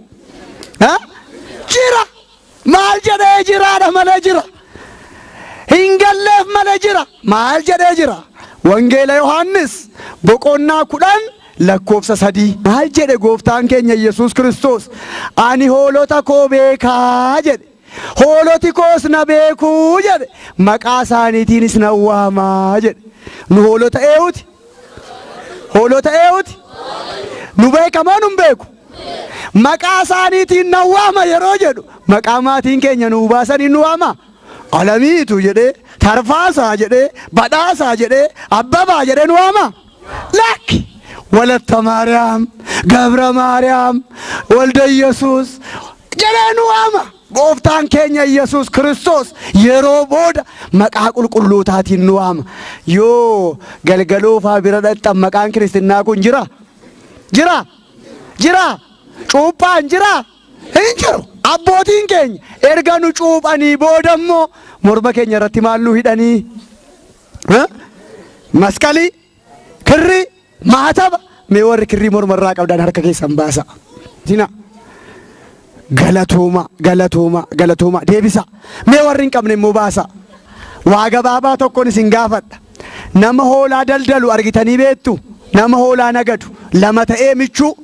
Jira. Maal jedhee jiraadha malee jira. Hingalleef malee jira. Maal jedhee jira? Wangeela Yohaannis boqonnaa 10 lakkoofsa 3 maal jedhe gooftaan keenya Yesuus Kiristoos ani hoolota koo beekaa jedhe hooloti koos na beekuu jedhe maqaa isaaniitiinis na waamaa jedhe. Nu hoolota eewuti? Hoolota eewuti? Nu beekamoo nu beeku? Maqaa isaaniitiin na waama yeroo jedhu maqaa maatiin keenya nu baasanii nu waama. Alamiitu jedhee Tarfaasaa jedhee Badhaasaa jedhee Abbabaa jedhee nu waama. Lakki Walatta Maariyaam Gabra Maariyaam Walda Yesuus jedhee nu waama. Gooftaan keenya Yesuus Kiristoos yeroo booda maqaa qulqulluutaatiin nu waama. Yoo galgaloofaa bira dhaqxan maqaan kiristinnaa kun jira? Cuuphaan jira? Hin jiru. Abbootiin keenya erga nu cuuphanii booda immoo morma keenya irratti maalluu hidhanii masqalii kirrii maataba mee warri kirrii morma irraa qabdan harka keessan baasa. Galatooma deebisa mee warri hin qabne immoo baasa. Waa gabaabaa tokkoon isin gaafadha. Nama hoolaa daldalu argitanii beektu? Nama hoolaa nagadu lama ta'ee michuu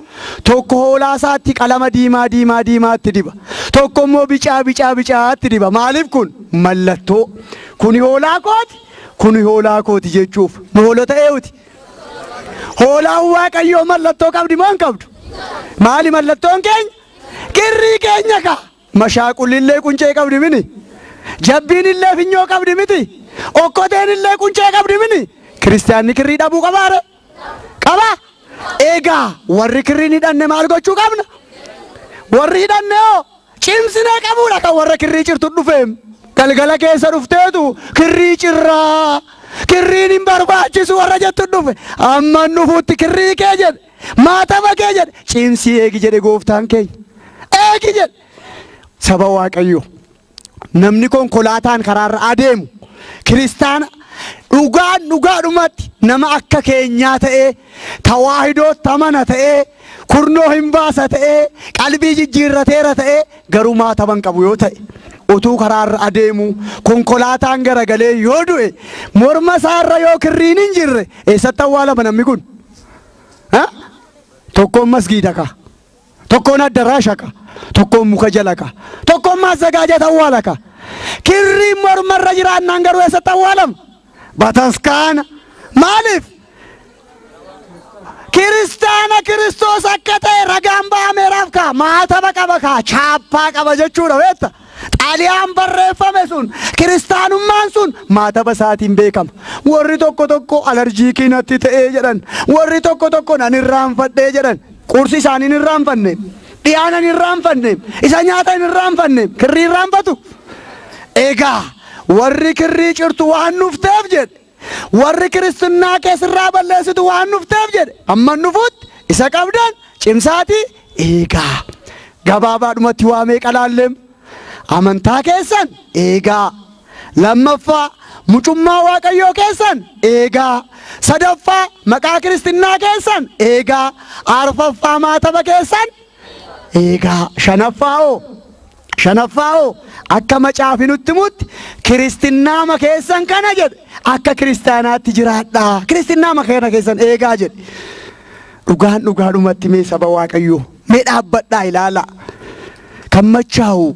tokko hoolaa isaatti qalama diimaatti diba tokko immoo bicaatti diba. Maaliif kun mallattoo kuni hoolaa kooti jechuuf nu hoolota eewuti. Hoolaan Waaqayyoo mallattoo qabdi moo hin qabdu? Maali mallattoon keenya? Kirrii keenya ka mashaaqulillee quncee qabdi mini jabbiin illee finyoo qabdi miti okkoteen illee quncee qabdi mini. Kiristaanni kirrii dhabuu qabaare? Qaba. Egaa warri kirrii hidhanne maal gochuu qabna? Warri hidhanne hoo cimsinee qabuudha kan warra kirrii cirtu dhufeem galgala keessa dhufteetu kirrii cirraa kirriin hin barbaachisu warra jettu dhufe amma nufuutti kirrii kee jedhe maataba kee jedhe cimsii eegi jedhe gooftaan keenya. Eegi jedhe saba Waaqayyoo namni konkolaataan karaarra adeemu kiristaana dhugaadhumatti nama akka keenyaa ta'ee tawaahidootti amana ta'ee kurnoo hin baasa ta'ee qalbii jijjiirrateera ta'ee garuu maataban qabu yoo ta'e utuu karaarra adeemu konkolaataan garagalee yoo du'e morma isaarra yoo kirriin hin jirre eessatti awwaalama namni kun? Tokkoon masgiida ka tokkoon addaraasha ka tokkoon muka jala ka tokkoon maazagaajata awwaala ka kirriin mormarra jiraannaan garuu eessatti awwaalama? Bataskaana maaliif? Kiristaana Kiristoos akka ta'e ragaan ba'ameeraaf ka maataba qaba kaa chaappaa qaba jechuudha beekta. Xaaliyaan barreeffame sun kiristaanummaan sun maataba isaatiin beekama. Warri tokko alarjiikii natti ta'ee jedhan, warri tokko nan irraanfadhee jedhan, qursi isaanii hin irraanfanne, dhiyaanan hin irraanfanne, isa nyaata hin irraanfanne, kirrii irraanfatu. Egaa warri kirrii cirtu waan nufteef jedhe, warri kiristinnaa keessirraa balleessitu waan nufteef jedhe, amma nufutti isa qabdan cimsaatii eegaa. Gabaabaadhumatti waa meeqa laalleem? Amantaa keessan eegaa. Lammaffaa mucummaa waaqayyoo keessan eegaa. Sadaffaa maqaa kiristinnaa keessan eegaa. Arfaffaa maataba keessan eegaa. Shanaffaa akka macaafi nutti mutti kiristinnaa keessan kana jedhe akka kiristaanaatti jiraadhaa. Kiristinnaa kana keessan eegaa jedhe. Dhugaadhumatti mee saba waaqayyoo mee dhaabbadhaa ilaala. Kan machaa'u,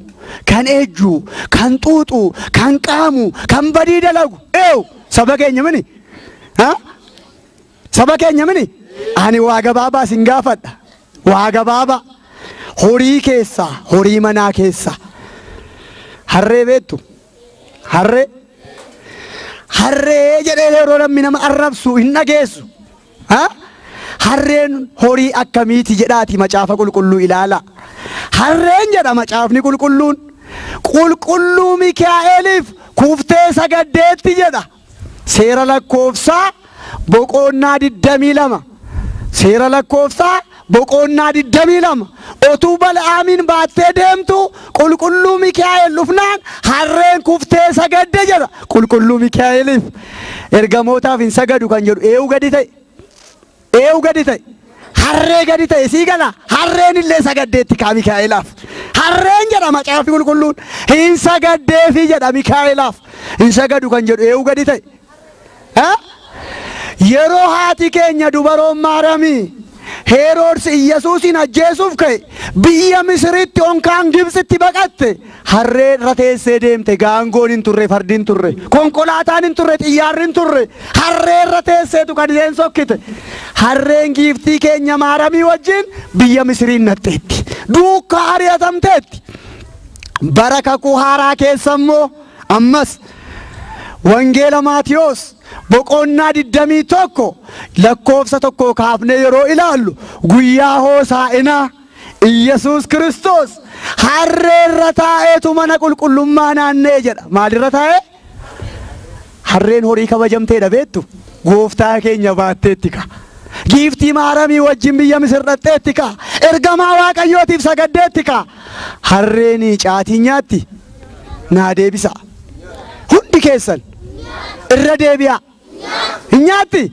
kan ejju, kan xuuxu, kan qaamu, kan badii dalagu saba keenya mini? Saba keenya mini? Ani waa gabaabaa sin gaafadha. Waa gabaabaa horii keessa, horii manaa keessa harree beektu? Harree jedhee yeroo namni nama arrabsu hin dhageessu. Harreen horii akkamiiti jedhaati macaafa qulqulluu ilaala. Harreen jedha macaafni qulqulluun qulqulluu Mikaa'eliif kuftee sagaddeetti jedha. Seera lakkoofsaa boqonnaa 22. Seera lakkoofsaa boqonnaa 22. Otuu Bala'aamiin baattee deemtu qulqulluu Mikaa'el dhufnaan harreen kuftee sagadde jedha. Qulqulluu Mikaa'eliif ergamootaaf hin sagadu kan jedhu eewu gadi ta'e. Harree gadi ta'e sii gala. Harreen illee sagaddeetti kaa Mikaa'elaaf. Harreen jedha macaafni qulqulluun hin sagaddeefi jedha Mikaa'elaaf. Hin sagadu kan jedhu eewu gadi ta'e. Yeroo haati keenya dubaroon Maaramii Heroodis Iyyesuusin ajjeesuuf ka'e biyya Misiritti onkaan Gibxitti baqatte harree irra teessee deemte. Gaangoon hin turre, fardi hin turre, konkolaataan hin turre, xiyyaarri hin turre. Harree irra teesseetu kan isheen sokkite. Harreen giiftii keenya Maaramii wajjin biyya Misiriin naxxeetti. Duukaa ari'atamteetti. Bara kakuu haaraa keessa immoo ammas wangeela Maatiyos boqonnaa 21 lakkoofsa 1 kaafnee yeroo ilaallu guyyaa Hoosaa'inaa Iyyesuus Kiristoos harree irra taa'eetu mana qulqullummaa naannee jedha. Maalirra taa'ee? Harreen horii kabajamteedha beektu. Gooftaa keenya baatteetti ka. Giiftii Maaramii wajjin biyya Misir dhaqxeetti ka. Ergamaa Waaqayyootiif sagaddeetti ka. Harreen caatii nyaatti naa deebisa. Hundi keessan irra deebi'a. Hin nyaatti?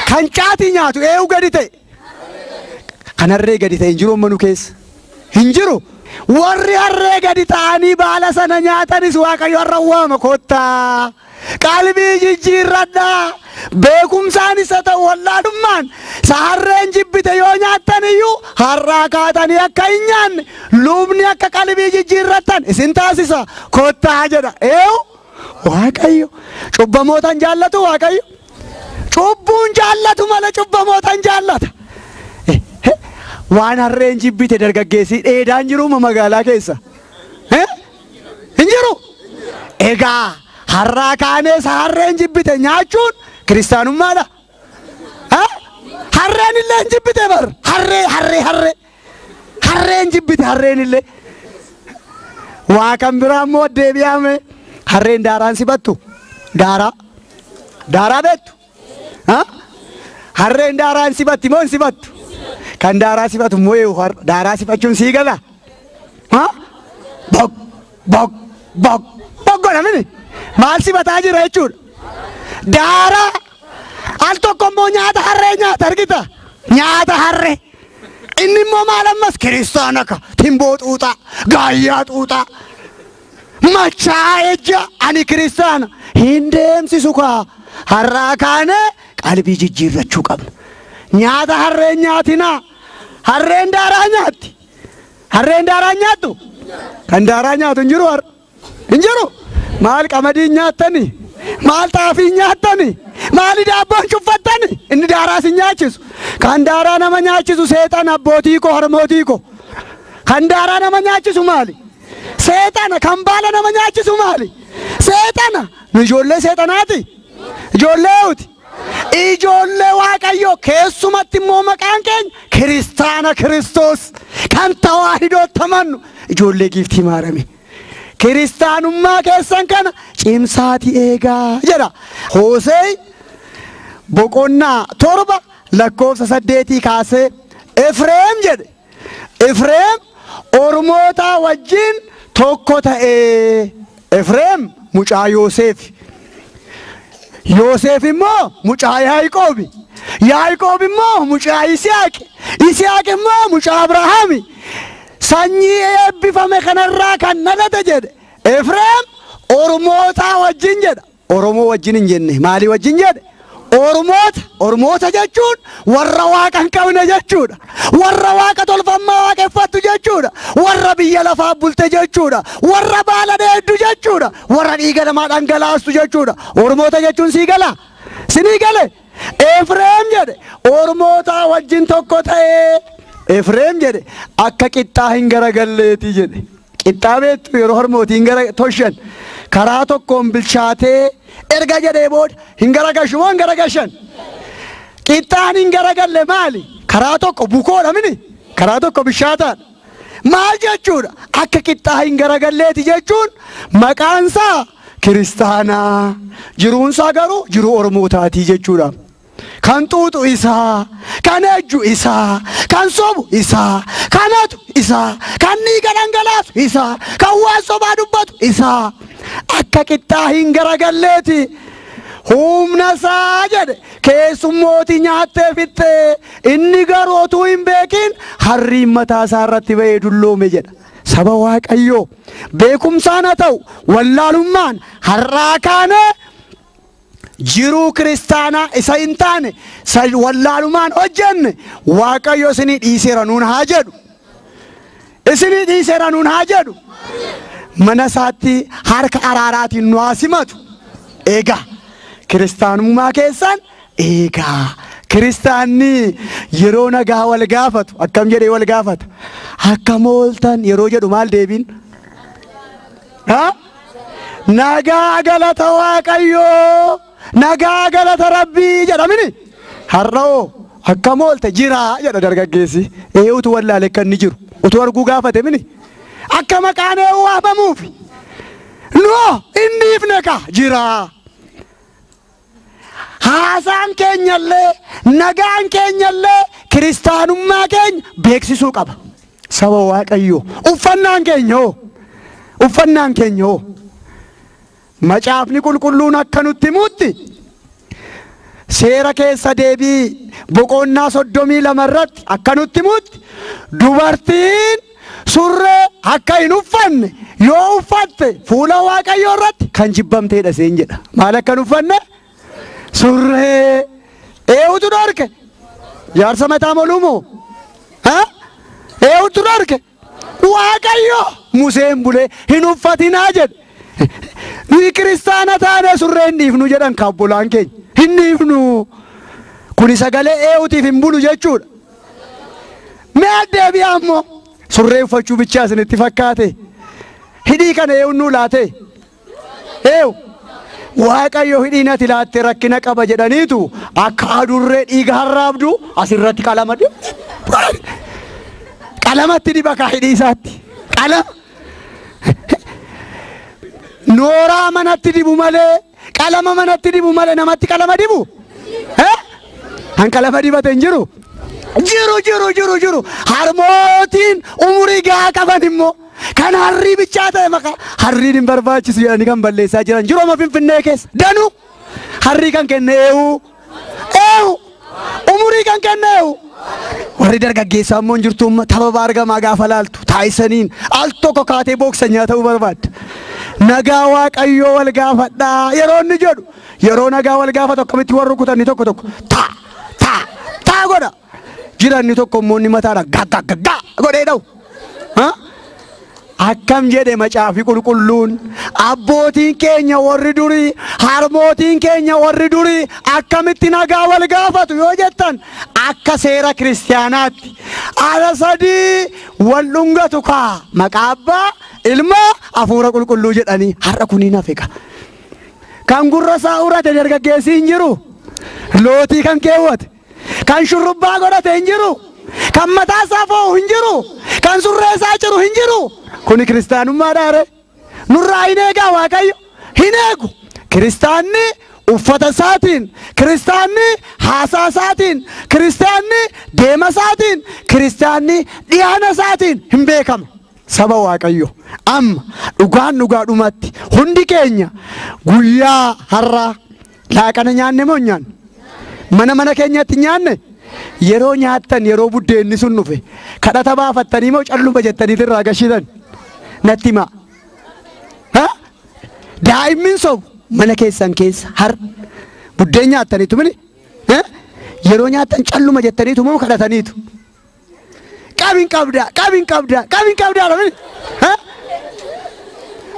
Kan caatii nyaatu eewu gadi ta'e. Kan harree gadi ta'e hin jiru manu keessa. Hin jiru. Warri harree gadi ta'anii baala sana nyaatanis Waaqayyo harra waama kottaa. Qalbii jijjiirradhaa. Beekumsaan isa ta'u wallaalummaan harreen jibbite yoo nyaattan iyyuu harraa kaatanii akka hin nyaanne lubni akka qalbii jijjiirrattan isin taasisa kottaa jedha. Waaqayyo cubbamootan jaallatu Waaqayyo. Cubbuun jaallatu malee cubbamootan jaallata. Waan harreen jibbite dargaggeessi dheedaan jiruuma magaalaa keessa. Hin jiru. Egaa harraa kaanees harreen jibbite nyaachuun kiristaanummaadha. Harreen illee hin jibbite bar. Harreen jibbite harreen illee. Waa kan biraa immoo deebi'ame. Harreen daaraan sifattu. Daaraa beektu. Harreen daaraan sifatti moo hin sifattu? Kan daaraa sifatu immoo daaraa sifachuun sii gala. Boggodha mini. Maal sifataa jira jechuudha. Daaraa al tokko immoo nyaata harree nyaata argita. Nyaata harree. Inni immoo maal ammas kiristaana ka timboo xuuxaa, gaayyaa xuuxaa. Machaa ejja ani kiristaana hin deemsisu kaa. Harraa kaane qalbii jijjiirrachuu qabna. Nyaata harreen nyaatinaa. Harreen daaraa nyaatti. Harreen daaraa nyaattu. Kan daaraa nyaatu hin jiru har'a. Hin jiru. Maal qamadii nyaattani? Maal xaafii nyaattani? Maal daabboon cuffattani? Inni daaraa si nyaachisu. Kan daaraa nama nyaachisu seexan abbootii koo harmootii koo. kan daaraa nama nyaachisu maali? Seexana. Kan baala nama nyaachisu maali? Seexana. Nu ijoollee seexanaati. Ijoolleewuti. Ijoollee Waaqayyoo keessumatti immoo maqaan keenya Kiristaana Kiristoos kan tawaahidootti amannu ijoollee giiftii maarame. Kiristaanummaa keessan kana cimsaati eegaa jedha. Hoosee boqonnaa 7 lakkoofsa 8 kaasee Efreem jedhe. Efreem ormoota wajjin tokko ta'ee. Efreem mucaa Yoosef. Yoosef immoo mucaa Yaaqoobi. Yaaqoob immoo mucaa Yisihaaq. Yisihaaq immoo mucaa Abrahaami. Sanyii eebbifame kanarraa kan dhalate jedhe. Efreem ormoota wajjin jedha. Oromoo wajjin hin jenne. Maalii wajjin jedhe? Ormoota. Ormoota jechuun warra waaqa hin qabne jechuudha. Warra waaqa tolfammaa waaqeffattu jechuudha. Warra biyya lafaa bulte jechuudha. Warra baala dheeddu jechuudha. Warra dhiiga namaa dhangalaastu jechuudha. Ormoota jechuun sii gala? Sinii gale? Efreem jedhe ormoota wajjin tokko ta'ee. Efreem jedhe akka qixxaa hin garagalleeti jedhe. Qixxaa beektu yeroo harmootiin gara toshan karaa tokkoon bilchaatee erga jedhee booda hin garagashu moo hin garagashan? Qixxaan hin garagalle maali? Karaa tokko bukoodha mini? Karaa tokko bishaataadha. Maal jechuudha? Akka qixxaa hin garagalleeti jechuun maqaansaa kiristaanaa, jiruunsaa garuu jiruu ormootaati jechuudha. Kan xuuxu isaa, kan ejju isaa, kan sobu isaa, kan hatu isaa, kan dhiiga dhangalaasu isaa, kan waan sobaa dubbatu isaa. Akka qixxaa hin garagalleeti. Humna isaa jedhe keessummooti nyaattee fixxee inni garuu utuu hin beekin harriin mataa isaa irratti ba'ee dulloome jedha. Saba Waaqayyoo beekumsaan haa ta'u wallaalummaan har'aa kaanee jiruu kiristaanaa isa hin taane wallaalumaan hojjenne Waaqayyo isinii dhiiseera nuun haa jedhu. Isinii dhiiseera nuun haa jedhu. Mana isaatti harka araaraatiin nu haa simatu. Eegaa kiristaanummaa keessan eegaa kiristaanni yeroo nagaa wal gaafatu akkam jedhee wal gaafata? Akkam ooltan yeroo jedhu maal deebiin? Nagaa galata Waaqayyoo, nagaa galata Rabbii jedhamini. Har'oo akkam oolte jira jedha dargaggeessi. Utuu wallaalee kan inni jiru utuu arguu gaafate mini. Akka maqaan waabamuufi. Noo inni ifne ka jira. Haasaan keenyallee nagaan keenyallee kiristaanummaa keenya beeksisuu qaba. Saba Waaqayyoo uffannaan keenya hoo? Uffannaan keenya hoo? Macaafni qulqulluun akka nutti himutti seera keessa deebii boqonnaa 32 irratti akka nutti himutti dubartiin surree akka hin uffanne yoo uffatte fuula Waaqayyoo irratti kan jibbamteedha seen jedha. Maal akka hin uffanne? Surree. Eenyutu dhorke? Jaarsa mataa molumoo? Eenyutu dhorke? Waaqayyoo. Museen bulee hin uffatinaa jedhe. Nuyi kiristaana taane surree hin dhiifnu jedhan kaabbolaan keenya. Hin dhiifnu. Kuni sagalee eenyutiif hin bulu jechuudha. Mee deebi'aa ammoo surree uffachuu bichaa isinitti fakkaate? Hidhii kana eenyu laate? Eenyu? Waaqayyo hidhiin ati laatte rakkina qaba jedhaniitu akka adurree dhiiga harraabdu asirratti qalama dibu. Qalamatti diba kaa hidhii isaatti. Qalama. Nooraa manatti dibu malee qalama manatti dibu malee namatti qalama dibu? Han qalama dibate hin jiru? Jiru. Harmootiin umurii gaa qaban immoo kan harrii bichaa ta'e maka harriin hin barbaachisu jedhanii kan balleessaa jiran jiru amma Finfinnee keessa danuu harrii kan kenne eenyu umurii kan kenne warri dargaggeessaa immoo jirtu tapha argamaa gaafa laaltu taayisaniin al tokko kaatee booksa nyaata'uu barbaadda. Nagaa Waaqayyoo wal gaafadhaa yeroo inni jedhu yeroo nagaa wal gaafatu akkamitti warri rukutanni tokko taa godha jiranni tokko immoo inni mataadhaan gaggaa godhee dha'u. akkam jedhe macaafi qulqulluun abbootiin keenya warri durii harmootiin keenya warri durii akkamitti nagaa wal gaafatu yoo jettan akka seera kiristaanaatti ala sadii wal dhungatu kaa maqaa Abbaa Ilma Hafuura Qulqulluu jedhanii har'a kuniin hafeqa kan gurra isaa urate dargaggeessi hin jiru lootii kan keewwate kan shurrubbaa godhate hin jiru kan mataa isaa foo'u hin jiru kan surree isaa ciru hin jiru kuni kiristaanummaadhaa re nurraa hin eegaa Waaqayyo hin eegu kiristaanni uffata isaatiin kiristaanni haasaa isaatiin kiristaanni deema isaatiin kiristaanni dhiyaana isaatiin hin beekama saba Waaqayyo amma dhugaan dhugaadhumatti hundi keenya guyyaa har'aa laaqana nyaanne moo nyaanne mana keenyatti nyaanne yeroo nyaattan yeroo buddeenni sun dhufe kadhata baafattanii moo calluma jettanii irraa gashitan natti himaa daa'immin sobu mana keessan keessa har buddeen nyaattaniitu mini yeroo nyaattan calluma jettaniitu moo kadhataniitu qabin qabdaa mini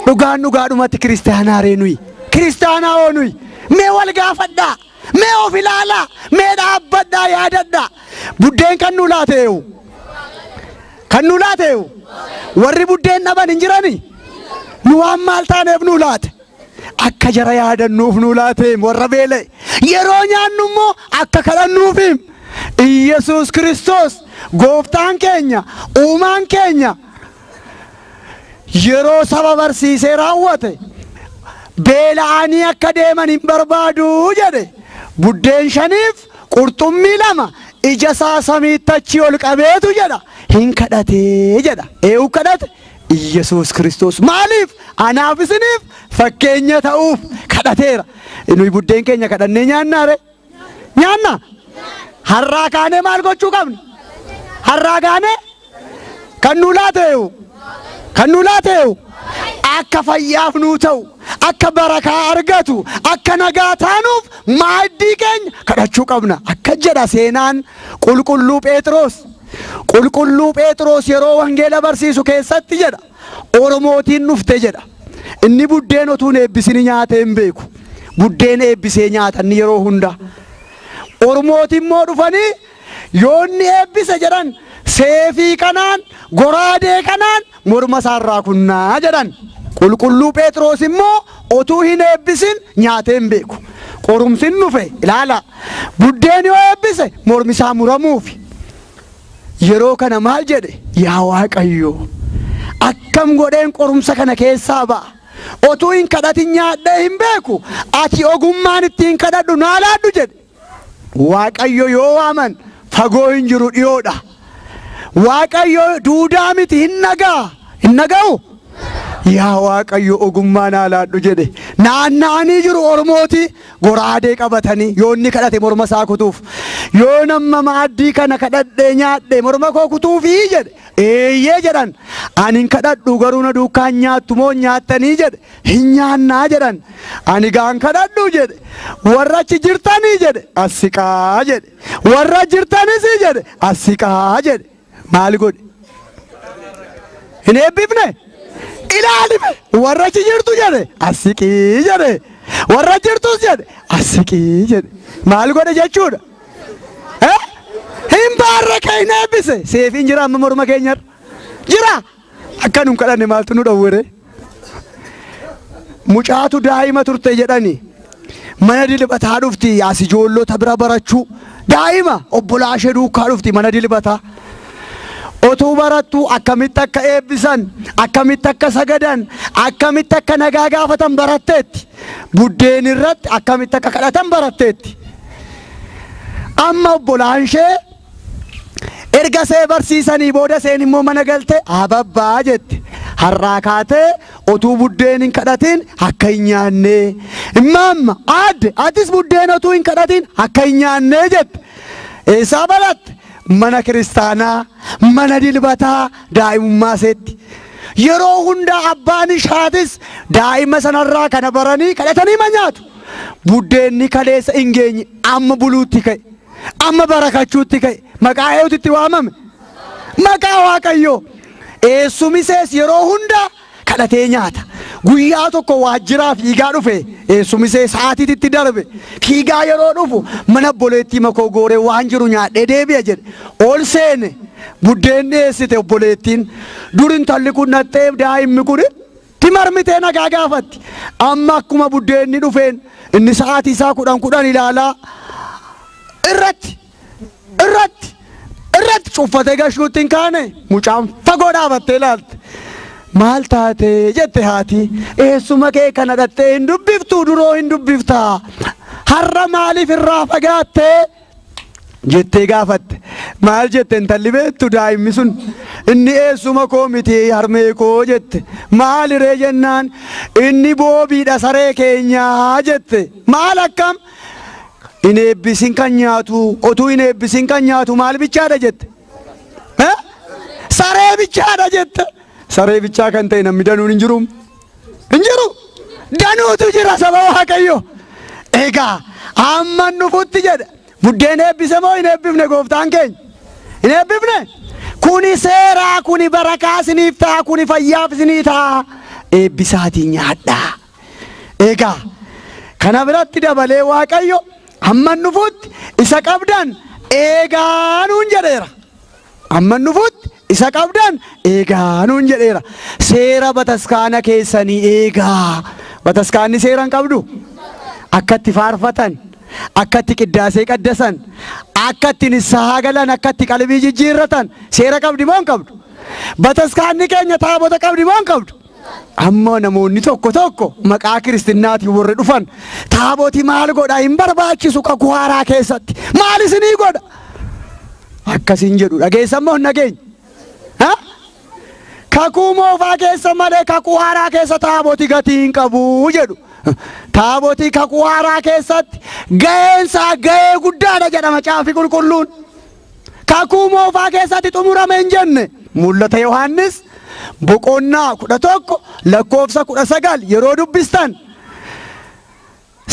dhugaan dhugaadhumatti kiristaanaa reenuyi kiristaanaa oonuyi mee wal gaafadhaa mee of ilaalaa mee dhaabbadhaa yaadadhaa buddeen kan nu laateewu warri buddeen dhaban hin jirani nu waan maal taaneef nu laate akka jara yaadannuuf nu laatee warra beela'e yeroo nyaannu immoo akka kadhannuufiim Iyesuus Kiristoos gooftaan keenya uumaan keenya yeroo saba barsiisee raawwate beela'anii akka deeman hin barbaadu jedhe buddeen 5 qurxummii 2 ija isaa samiitti achi ol qabeetu jedha hin kadhatee jedha eenyu kadhate Iyesuus Kiristoos maaliif anaaf isiniif fakkeenya ta'uuf kadhateera nuyi buddeen keenya kadhannee nyaannaa re nyaanna har'aa kaanee maal gochuu qabna har'aa kaanee kan nu laateewu akka fayyaaf nuu ta'u akka barakaa argatu akka nagaa taanuuf maaddii keenya kadhachuu qabna akka jedha seenaan qulqulluu Phexros yeroo wangeela barsiisu keessatti jedha oromootiin dhufte jedha inni buddeen otuun eebbisini nyaatee hin beeku buddeen eebbisee nyaatan yeroo hunda oromootiin immoo dhufanii yoonni eebbise jedhan seefii kanaan goraadee kanaan morma isaarraa kunnaa jedhan qulqulluu Phexros immoo otuu hin eebbisin nyaatee hin beeku qorumsin dhufe ilaala buddeen yoo eebbise mormi isaa muramuufi yeroo kana maal jedhe yaa Waaqayyo akkam godheen qorumsa kana keessaa ba'a otuu hin kadhatin nyaadhee hin beeku ati ogummaan ittiin kadhadhu naa laadhu jedhe Waaqayyo yoo waaman fagoo hin jiru dhiyoodha Waaqayyo duudaa miti hin naga'u yaa Waaqayyo ogummaa naa laadhu jedhe naanna'anii jiru ormooti goraadee qabatanii yoo inni kadhate morma isaa kutuuf yoo nama maaddii kana kadhadhee nyaadhe morma koo kutuufii jedhe eeyyee jedhan ani hin kadhadhu garuu na duukaan nyaattu moo nyaattanii jedhe hin nyaannaa jedhan ani gaan kadhadhu jedhe warra achi jirtanii jedhe asiqaa jedhe warra jirtanis jedhe asiqaa jedhe maal godhe hin eebbifne ilaalime warra achi jirtu jedhe asiqii jedhe warra jirtus jedhe asiqii jedhe maal godhe jechuudha hin baarraka hin eebbise seefiin jira amma morma keenyarra jira akka nun kadhanne maaltu nu dhowwere mucaatu daa'ima turte jedhani mana dilbataa dhufti as ijoollota bira barachuu daa'ima obbolaashee duukaa dhufti mana dilbataa otuu barattu akkamitti akka eebbisan akkamitti akka sagadan akkamitti akka nagaa gaafatan baratteetti buddeen irratti akkamitti akka kadhatan baratteetti amma obbolaashee erga see barsiisanii booda seen immoo mana galte ababbaa jette har'aa kaatee otuu buddeen hin kadhatin akka hin nyaanne imamma atis buddeen otuu hin kadhatin akka hin nyaanne jette eessaa baratte mana kiristaanaa mana dilbataa daa'imummaa seetti yeroo hunda abbaan ishaatis daa'ima sanarraa kana baranii kadhatanii ma nyaatu buddeenni kaleessa hin geenye amma buluutti ka'e amma barakachuutti ka'e maqaa eewutitti waamame maqaa Waaqayyoo eessumisees yeroo hunda kadhatee nyaata. Guyyaa tokko waajjiraa fiigaa dhufe eessumisee sa'aatiitti darbe fiigaa yeroo dhufu mana obboleettii makoo gooree waan jiru nyaadhee deebi'a jedhe. Ol seene buddeen dhiyeessite obboleettiin. Dur intalli kun nattee daa'imni kun timarmitee nagaa gaafatti. Amma akkuma buddeenni dhufeen inni sa'aatii isaa 10 ilaalaa irratti cuffatee gashuutti hin kaane mucaan fagoo dhaabattee ilaalte. Maal taate jette haati. Eessuma kee kana dhattee hin dubbiftuu duroo hin dubbiftaa. Har'a maaliif irraa fagaattee jettee gaafatte. Maal jette intalli beektu daa'imni sun. Inni eessuma koo miti harmee koo jette. Maaliree jennaan inni boobiidha saree keenyaa jette. Maal akkam? In eebbisin kan nyaatu otuu in eebbisin kan nyaatu maal bichaadha jette. Saree bichaadha jette. Saree bichaa kan ta'e namni danuun hin jiru. Hin jiru. Danuutu jira saba Waaqayyo. Egaa amma nufutti jedha. Buddeen eebbise moo hin eebbifne gooftaan keenya? Hin eebbifne? Kuni seeraa, kuni barakaa isiniif ta'a, kuni fayyaaf isinii ta'a. Eebbisaatii nyaadhaa. Egaa kana biratti dabalee Waaqayyo amma nufutti isa qabdan eegaa nuun jedheera. Amma nufutti isa qabdan eegaa nuun jedheera. Seera bataskaana keessanii eegaa. Bataskaanni seera hin qabdu. Akkatti faarfatan, akkatti qiddaasee qaddasan, akkatti nissaa galan, akkatti qalbii jijjiirratan seera qabdi moo hin qabdu? Bataskaanni keenya taabota qabdi moo hin qabdu? Amma namoonni tokko maqaa kiristinnaatiin warri dhufan taaboti maal godha hin barbaachisu kakuu haaraa keessatti. Maal isinii godha? Akkasiin jedhu dhageessan moo hin dhageenye? Kakuu moofaa keessa malee kakuu haaraa keessa taaboti gatii hin qabu jedhu. Taaboti kakuu haaraa keessatti ga'eensaa ga'ee guddaadha jedha Macaafi Qulqulluun. Kakuu moofaa keessatti xumurame hin jenne. Mul'ata Yohaannis boqonnaa 11 lakkoofsa 19 yeroo dubbistan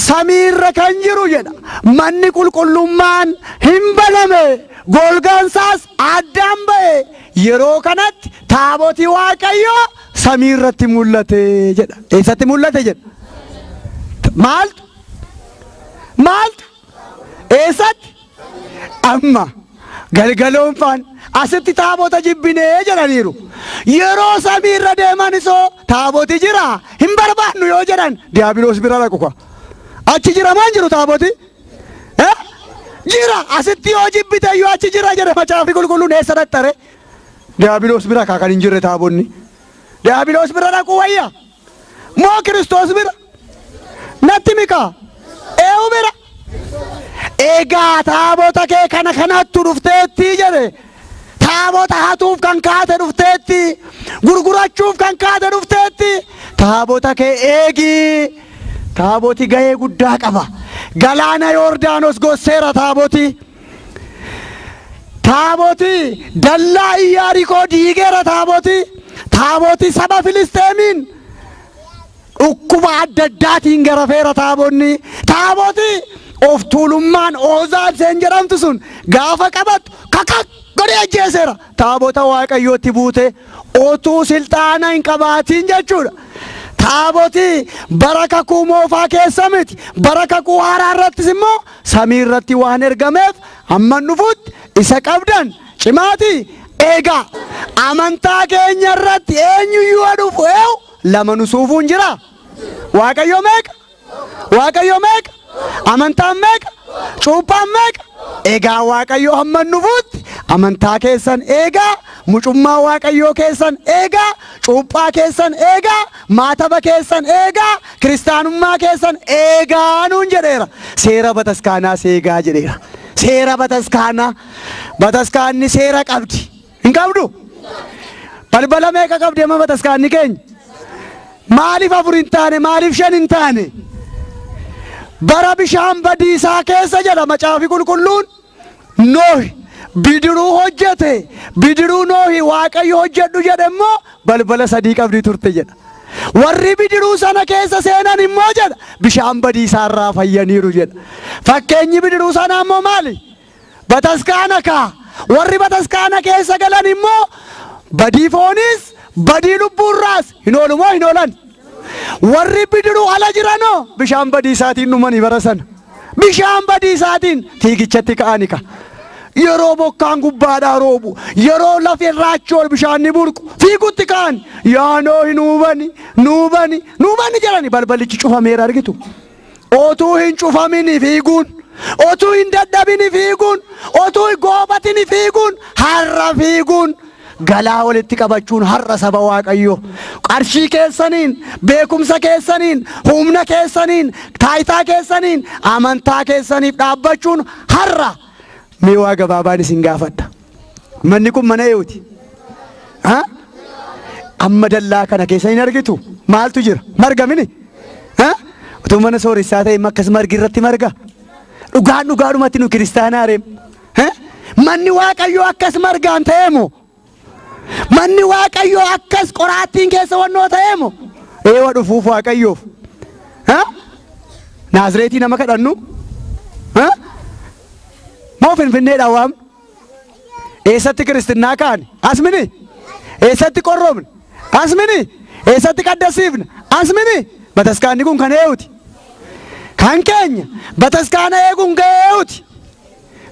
samiirra kan jiru jedha. Manni qulqullummaan hin baname, golgaansaas addaan ba'e. Yeroo kanatti taaboti Waaqayyoo samiirratti mul'ate jedha. Eessatti mul'ate jedha? Maaltu? Eessatti? Amma galgaloonfaan asitti taabota jibbinee jedhaniiru. Yeroo samiirra deeman isoo taaboti jira hin barbaannu yoo jedhan diiyaabiloos bira dhaqu. Achi jira maan jiru taaboti? Jira asitti yoo jibbite yoo achi jira jedhe Macaafi Qulqulluun eessa dhattare? Diiyaabiloos bira kan hin jirre taabonni. Diiyaabiloos bira dhaqu wayya moo Kiristoos bira? Natti mikaa eewu bira. Egaa taabota kee kana kanattu dhufteetti jedhe. Taabota hatuuf kan kaate dhufteetti, gurgurachuuf kan kaate dhufteetti. Taabota kee eegi. Taaboti ga'ee guddaa qaba. Galaana Yordaanos gosseera taaboti. Taaboti dallaa Iyyaarikoo diigeera taaboti. Taaboti saba Filisteemiin dhukkuba adda addaatiin garafeera taabonni. Taaboti of tuulummaan Oozaab seen jedhamtu sun gaafa qabatu kakak godhee ajjeeseera. Taabota Waaqayyootti buute otuu silxaana hin qabaatiin jechuudha. Taaboti bara kakuu moofaa keessa miti, bara kakuu haaraa irrattis immoo samii irratti waan ergameef amma nufutti isa qabdan cimaati eegaa. Amantaa keenya irratti eenyuyyuu dhufu lama nu suufuun jira. Waaqayyo meeqa? Waaqayyo meeqa? Amantaan meeqa? Cuuphaan meeqa? Egaa Waaqayyo hamma nufutti amantaa keessan eegaa, mucummaa Waaqayyoo keessan eegaa, cuuphaa keessan eegaa, maataba keessan eegaa, kiristaanummaa keessan eegaa nuun jedheera. Seera bataskaanaas eegaa jedheera. Seera bataskaanaa. Bataskaanni seera qabdi. Hin qabdu? Balbala meeqa qabdi amma bataskaanni keenya? Maaliif 4 hin taane? Maaliif 5 hin taane? Bara bishaan badiisaa keessa jedha Macaafi Qulqulluun Noohi bidiruu hojjete. Bidiruu Noohi Waaqayyo hojjedhu jedhe immoo balbala 3 qabdi turte jedha. Warri bidiruu sana keessa seenan immoo jedha bishaan badiisaa irraa fayyaniiru jedha. Fakkeenyi bidiruu sana immoo maali? Bataskaana kaa. Warri bataskaana keessa galan immoo badii foonis badii lubbuurraas hin oolu moo hin oolan? Warri bidiruu ala jiranoo bishaan badiisaatiin dhumanii barasan. Bishaan badiisaatiin fiigichatti ka'anii ka. Yeroo bokkaan gubbaadhaa roobu, yeroo lafi irraachool bishaan ni burqu, fiigutti ka'an. Yaanoo hin nuubani jedhani balbalichi cufameera argitu. Otuu hin cufamini fiiguun, otuu hin dadhabini fiiguun, otuu hin goobatini fiiguun, har'a fiiguun. Galaa walitti qabachuun har'a saba Waaqayyoo qarshii keessaniin, beekumsa keessaniin, humna keessaniin, taayitaa keessaniin, amantaa keessaniif dhaabbachuun har'a mee waa gabaabaan isin gaafadha. Manni kun mana eewuti. Amma dallaa kana keessa hin argitu maaltu jira? Marga mini? Utuu mana sooressaa ta'e akkas margi irratti marga. Dhugaadhumatti nu kiristaanaa reem. Manni Waaqayyoo akkas margaan ta'ee moo? Manni Waaqayyoo akkas qoraattiin keessa wannoo ta'ee moo? Eewa dhufuuf Waaqayyoof. Naazreetii nama kadhannu? Moo Finfinneedhaan waamnu? Eessatti kiristinnaa kaane? Asmini? Eessatti qorroomne? Asmini? Eessatti qaddasiifne? Asmini? Bataskaanni kun kan eewuti. Kan keenya bataskaana eeguun ga'eewuti.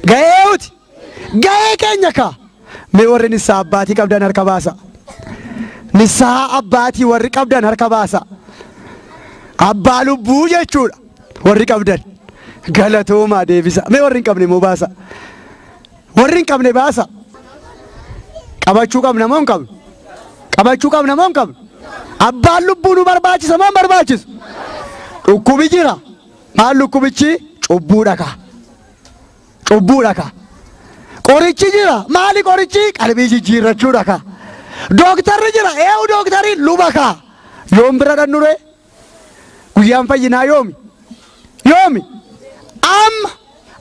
Ga'eewuti. Ga'ee keenya kaa. Mee warri nissaa abbaatii qabdan harka baasa. Nissaa abbaatii warri qabdan harka baasa. Abbaa lubbuu jechuudha warri qabdan. Galatoomaa deebisa. Mee warri hin qabne moo baasa? Warri hin qabne baasa. Qabachuu qabna moo hin qabnu? Qabachuu qabna moo hin qabnu? Abbaan lubbuu nu barbaachisa moo hin barbaachisu? Dhukkubi jira. Maal dhukkubichi? Cubbuudha kaa. Cubbuudha kaa. Qorichi jira. Maali qorichi? Qalbii jijjiirrachuudha kaa. Dooktarri jira. Eewu dooktarri luba kaa. Yoom bira dhannure? Guyyaan fayyinaa yoomi? Yoomi?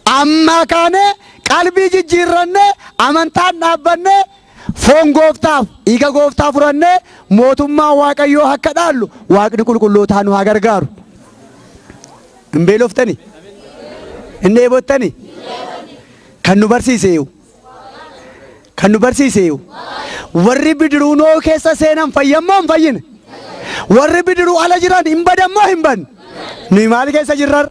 Amma kaane qalbii jijjiirranne amantaan dhaabbanne foon gooftaaf dhiiga gooftaa furanne mootummaa Waaqayyoo akka dhaallu Waaqni qulqullootaa nu haa gargaaru. Hin beeloftani? Hin dheebottani? Kan nu barsiiseeyu. Kan nu barsiiseeyu. Warri bidiruu noo keessa seenan fayyammoo hin fayyine? Warri bidiruu ala jiran hin badammoo hin badne? Nuyi maal keessa jirrar?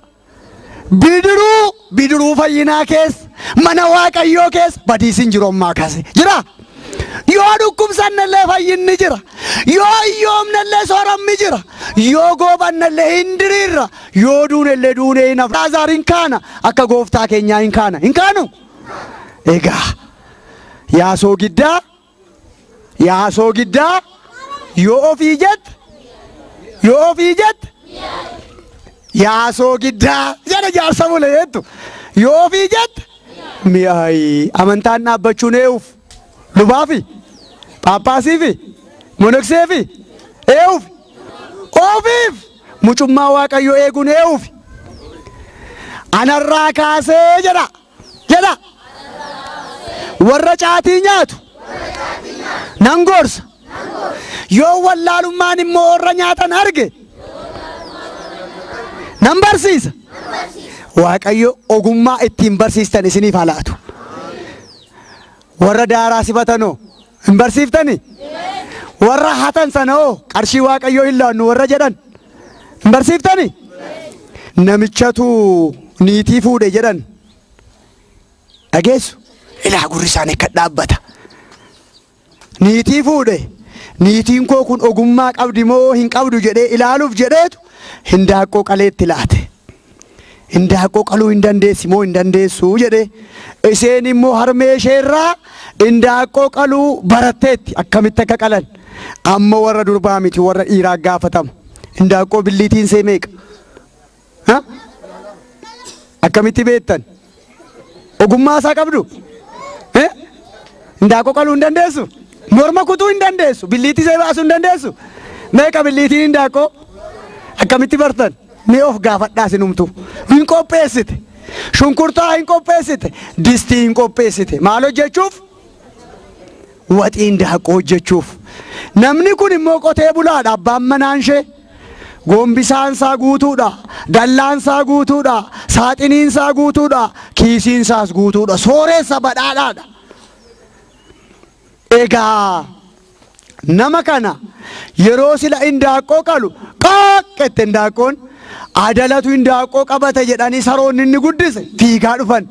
Bidiruu fayyinaa keessa, mana Waaqayyoo keessa badiisin jiru ammaa kaase. Jira? Yoo dhukkubsannallee fayyinni jira. Yoo hiyyoomnallee sooramni jira. Yoo goobannallee hin diriirra. Yoo duunellee duunee hin hafra. Laazaar hin kaana akka gooftaa keenyaa hin kaana. Hin kaanu? Egaa yaasoo giddaa yoo ofii jette yaasoo giddaa jedha jaarsa mule jettu yoo ofii jette mi'aayi amantaan dhaabbachuun eewuuf lubaafi paappaasiifi monokseefi eewuuf ofiif mucummaa Waaqayyoo eeguun eewuuf anarraa kaasee jedha warra caatii nyaatu nan gorsa yoo wallaalummaan immoo warra nyaatan arge nan barsiisa. Waaqayyo ogummaa ittiin barsiistan isiniif haa laatu. Warra daaraa sifatanoo hin barsiiftani? Warra hatan sanoo qarshii Waaqayyoo hin laannu warra jedhan hin barsiiftani? Namichatu niitii fuudhe jedhan dhageessu? Ilaa gurri isaanii akka dhaabbata. Niitii fuudhe. Niitiin koo kun ogummaa qabdi moo hin qabdu jedhee ilaaluuf jedheetu hindaaqqoo qaleetti laate. Hindaaqqoo qaluu hin dandeessi moo hin dandeessu jedhee isheen immoo harmee isheerraa hindaaqqoo qaluu baratteetti akkamitti akka qalan. Amma warra durbaa miti warra dhiiraa gaafatama. Hindaaqqoo billiitiin see meeqa? Akkamitti beektan? Ogummaa isaa qabdu? Hindaaqqoo qaluu hin dandeessu? Morma kutuu hin dandeessu? Billiitii see baasuu hin dandeessu? Meeqa billiitiin hindaaqqoo? Akkamitti bartan? Mee of gaafadhaa sinumtu. Hin qopheessite. Shunkurtaa hin qopheessite. Distii hin qopheessite. Maal hojjechuuf? Waxii hindaaqqoo hojjechuuf. Namni kun immoo qotee bulaadha. Abbaan manaan ishee. Gombisaan isaa guutuudha. Dallaan isaa guutuudha. Saaxiniin isaa guutuudha. Kiisiin isaas guutuudha. Sooreessa badhaadhaadha. Egaa nama kana yeroo sila indaaqoo qalu qaqqette indaaqoon adalatu indaaqoo qabate jedhanii saroonni inni guddise fiigaa dhufan.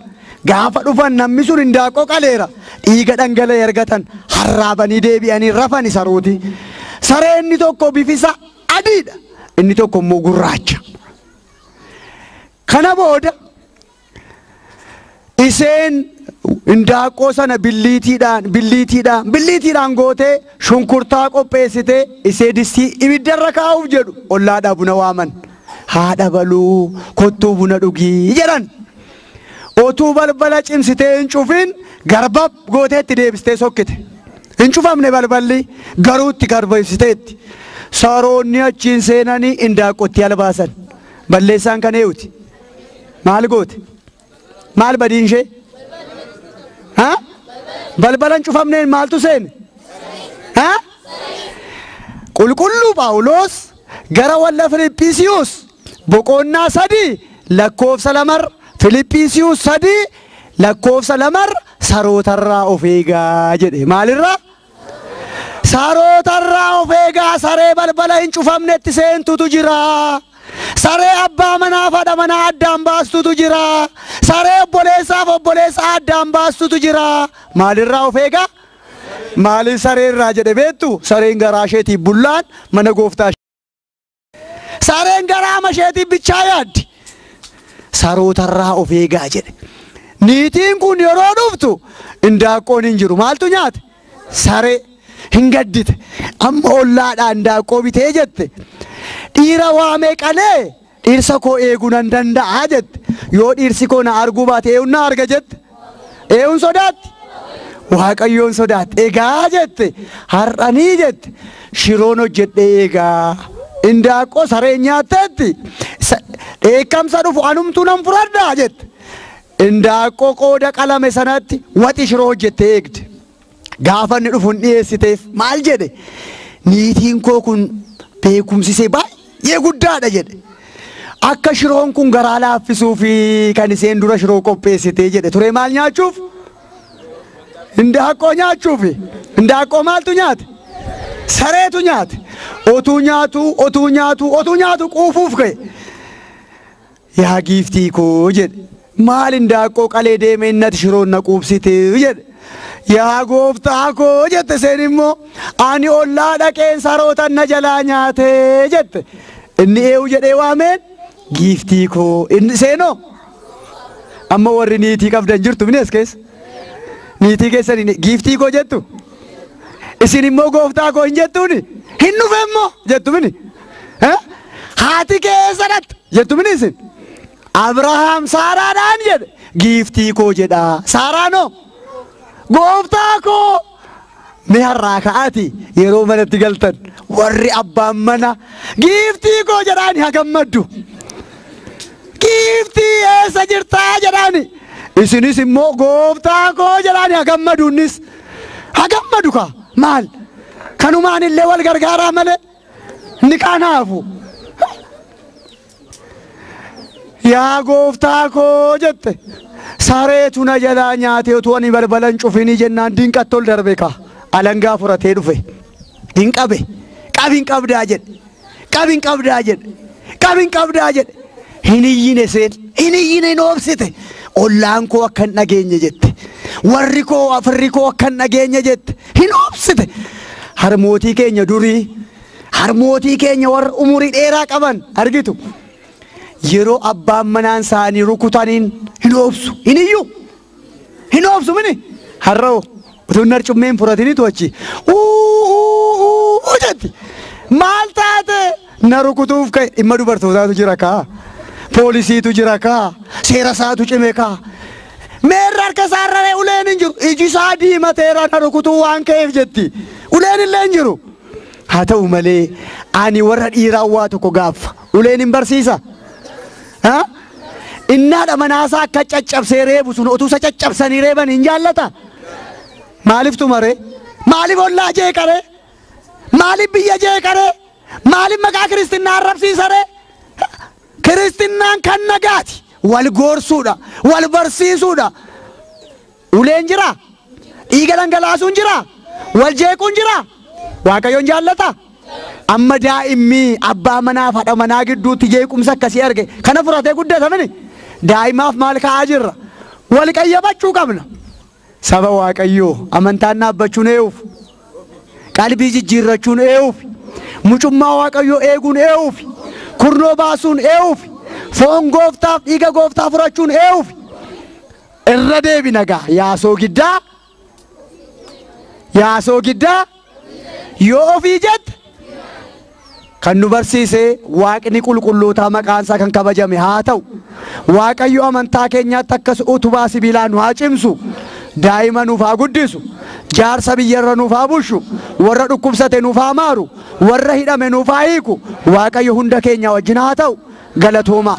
Gaafa dhufan namni sun indaaqoo qaleera dhiiga dhangala'e argatan harraabanii deebi'anii rafani sarooti. Saree inni tokko bifisa adiidha, inni tokko immoo gurraacha. Kana booda iseen indaaqoo sana billiitiidhaan gootee shunkurtaa qopheessitee isee distii ibiddarra kaa'uuf jedhu ollaadhaa buna waaman. Haadha baluu kottuu buna dhugii jedhan. Otuu balbala cimsitee hin cufin garbab gooteetti deebistee sokkite. Hin cufamne balballi garuutti garbeessiteetti. Saroonni achiin seenanii indaaqotti albaasan. Balleessaan kan eeyuti. Maal goote? Maal badiin ishee? Balbalan cufamneen maaltu seene? Qulqulluu Phaawulos gara walla Filiphisiiyuus boqonnaa 3 lakkoofsa 2 Filiphisiiyuus 3 lakkoofsa 2 sarootarraa of eegaa jedhe. Maalirraa? Sarootarraa of eegaa. Saree balbala hin cufamnetti seentutu jira. Saree abbaa manaa fadha manaa addaan baastutu jira. Saree obboleessaaf obboleessa addaan baastutu jira. Maalirraa of eegaa? Maaliif sareerraa jedhe beektu? Sareen garaa isheetiif bullaan mana gooftaa. Sareen garaa masheetiif bichaa yaaddi. Sarootarraa of eegaa jedhe. Niitiin kun yeroo dhuftu indaaqoon hin jiru. Maaltu nyaate? Saree hin gaddite. Amma ollaadhaa indaaqoo bitee jette. Dhiira waamee qalee dhiirsa koo eeguu nan danda'a jette. Yoo dhiirsi koo na arguu baate eewun na arga jette. Eewun sodaatti. Waaqayyoon sodaatti. Egaa jette. Har'anii jette. Shiroon hojjedhee eegaa. Indaaqoo saree nyaatteetti. Dheekkamsa dhufu anumtuu nan fudhadhaa jette. Indaaqoo qooda qalame sanatti waxi shiroo hojjettee eegde. Gaafa inni dhufu hin dhiyeessiteef maal jedhe? Niitiin koo kun beekumsisee baay'ee guddaadha jedhe. Akka shiroon kun garaa laaffisuuf kan iseen dura shiroo qopheessitee jedhe. Ture maal nyaachuuf? Indaaqoo nyaachuuf. Indaaqoo maaltu nyaate? Sareetu nyaate. Otuu nyaatu quufuuf ka'e. Yaa giiftii koo jedhe. Maal indaaqoo qalee deemee innati shiroon na quubsite jedhe. Yaa gooftaa koo jette seen immoo ani ollaa dhaqeen sarootan na jalaa nyaate jette. Inni eewu jedhee waameen giiftii koo inni seenoo. Amma warri niitii qabdan jirtu binees keessa. Niitii keessan giiftii koo jettu. Isin immoo gooftaa koo hin jettuuni. Hin dhufe immoo jettu bini. Haati keessadhatta jettu bini isin. Abrahaam Saaraadhaan jedhe giiftii koo jedhaa. Saaraanoo gooftaa koo mee har'aa ka'aati yeroo manatti galtan warri abbaan mana giiftii koo jedhaani haa gammaddu. Giiftii eessa jirtaa jedhaani. Isinis immoo gooftaa koo jedhaani haa gammadu. Innis haa gammadu kaa maal kanumaan illee wal gargaaraa malee ni kanaafu. Yaa gooftaa koo jette. Sareetu na jalaa nyaate utuu ani balbalan cufinii jennaan dinqatti ol darbe kaa. Alangaa furatee dhufe. Dinqabe. Qabin qabdaa jedhe. Qabin qabdaa jedhe. Qabin qabdaa jedhe. Hin iyyine seen. Hin iyyine hin oobsite. Ollaan koo akka hin dhageenye jette. Warri koo afirri koo akka hin dhageenye jette. Hin oobsite. Harmootii keenya durii. Harmootii keenya warra umurii dheeraa qaban argitu. Yeroo abbaan manaan isaanii rukutaniin hin oobsu. Hin iyyuu. Hin oobsu mini. Har'oo utuu hin arcummeen furatiniitu achi. Jetti. Maal taate na rukutuuf ka'e dhimma dubartootaatu jira kaa. Poolisiitu jira kaa. Seera isaatu cime kaa. Meerra harka isaarra uleen hin jiru. Iji isaa diimateera na rukutuu waan ka'eef jetti. Uleen illee hin jiru. Haa ta'u malee ani warra dhiiraa waa tokko gaaffa. Uleen hin barsiisa. Innaadha manaasaa akka caccabsee reebu sun otuu isa caccabsanii reeban hin jaallata. Maaliif tumare? Maaliif ollaa jeeqare? Maaliif biyya jeeqare? Maaliif maqaa kiristinnaa arrabsiisare? Kiristinnaan kan nagaati. Wal gorsuudha. Wal barsiisuudha. Uleen jira? Dhiiga dhangalaasuun jira? Wal jeequun jira? waaqayyoon jaallata amma daa'imni abbaa manaa fadha manaa gidduutti jeequmsa akkasii arge kana furatee guddatamani daa'imaaf maal ka'aa jirra wal qayyabachuu qabna saba waaqayyoo amantaan dhaabbachuun eeyuuf qalbii jijjiirrachuun eeyuuf mucummaa waaqayyoo eeguun eeyuuf kurnoo baasuun eeyuuf foon gooftaaf dhiiga gooftaa furachuun eeyuuf irra deebina gaa yaasoo giddaa yoo ofii jette kan nu barsiise waaqni qulqullootaa maqaansaa kan kabajame haa ta'u waaqayyo amantaa keenyaatti akkas utubaa sibiilaa nu haa cimsu daa'ima nuuf haa guddisu jaarsa biyyarra nuuf haa bushu warra dhukkubsate nuuf haa maaru warra hidhame nuuf haa hiiku waaqayyo hunda keenya wajjin haa ta'u galatoomaa.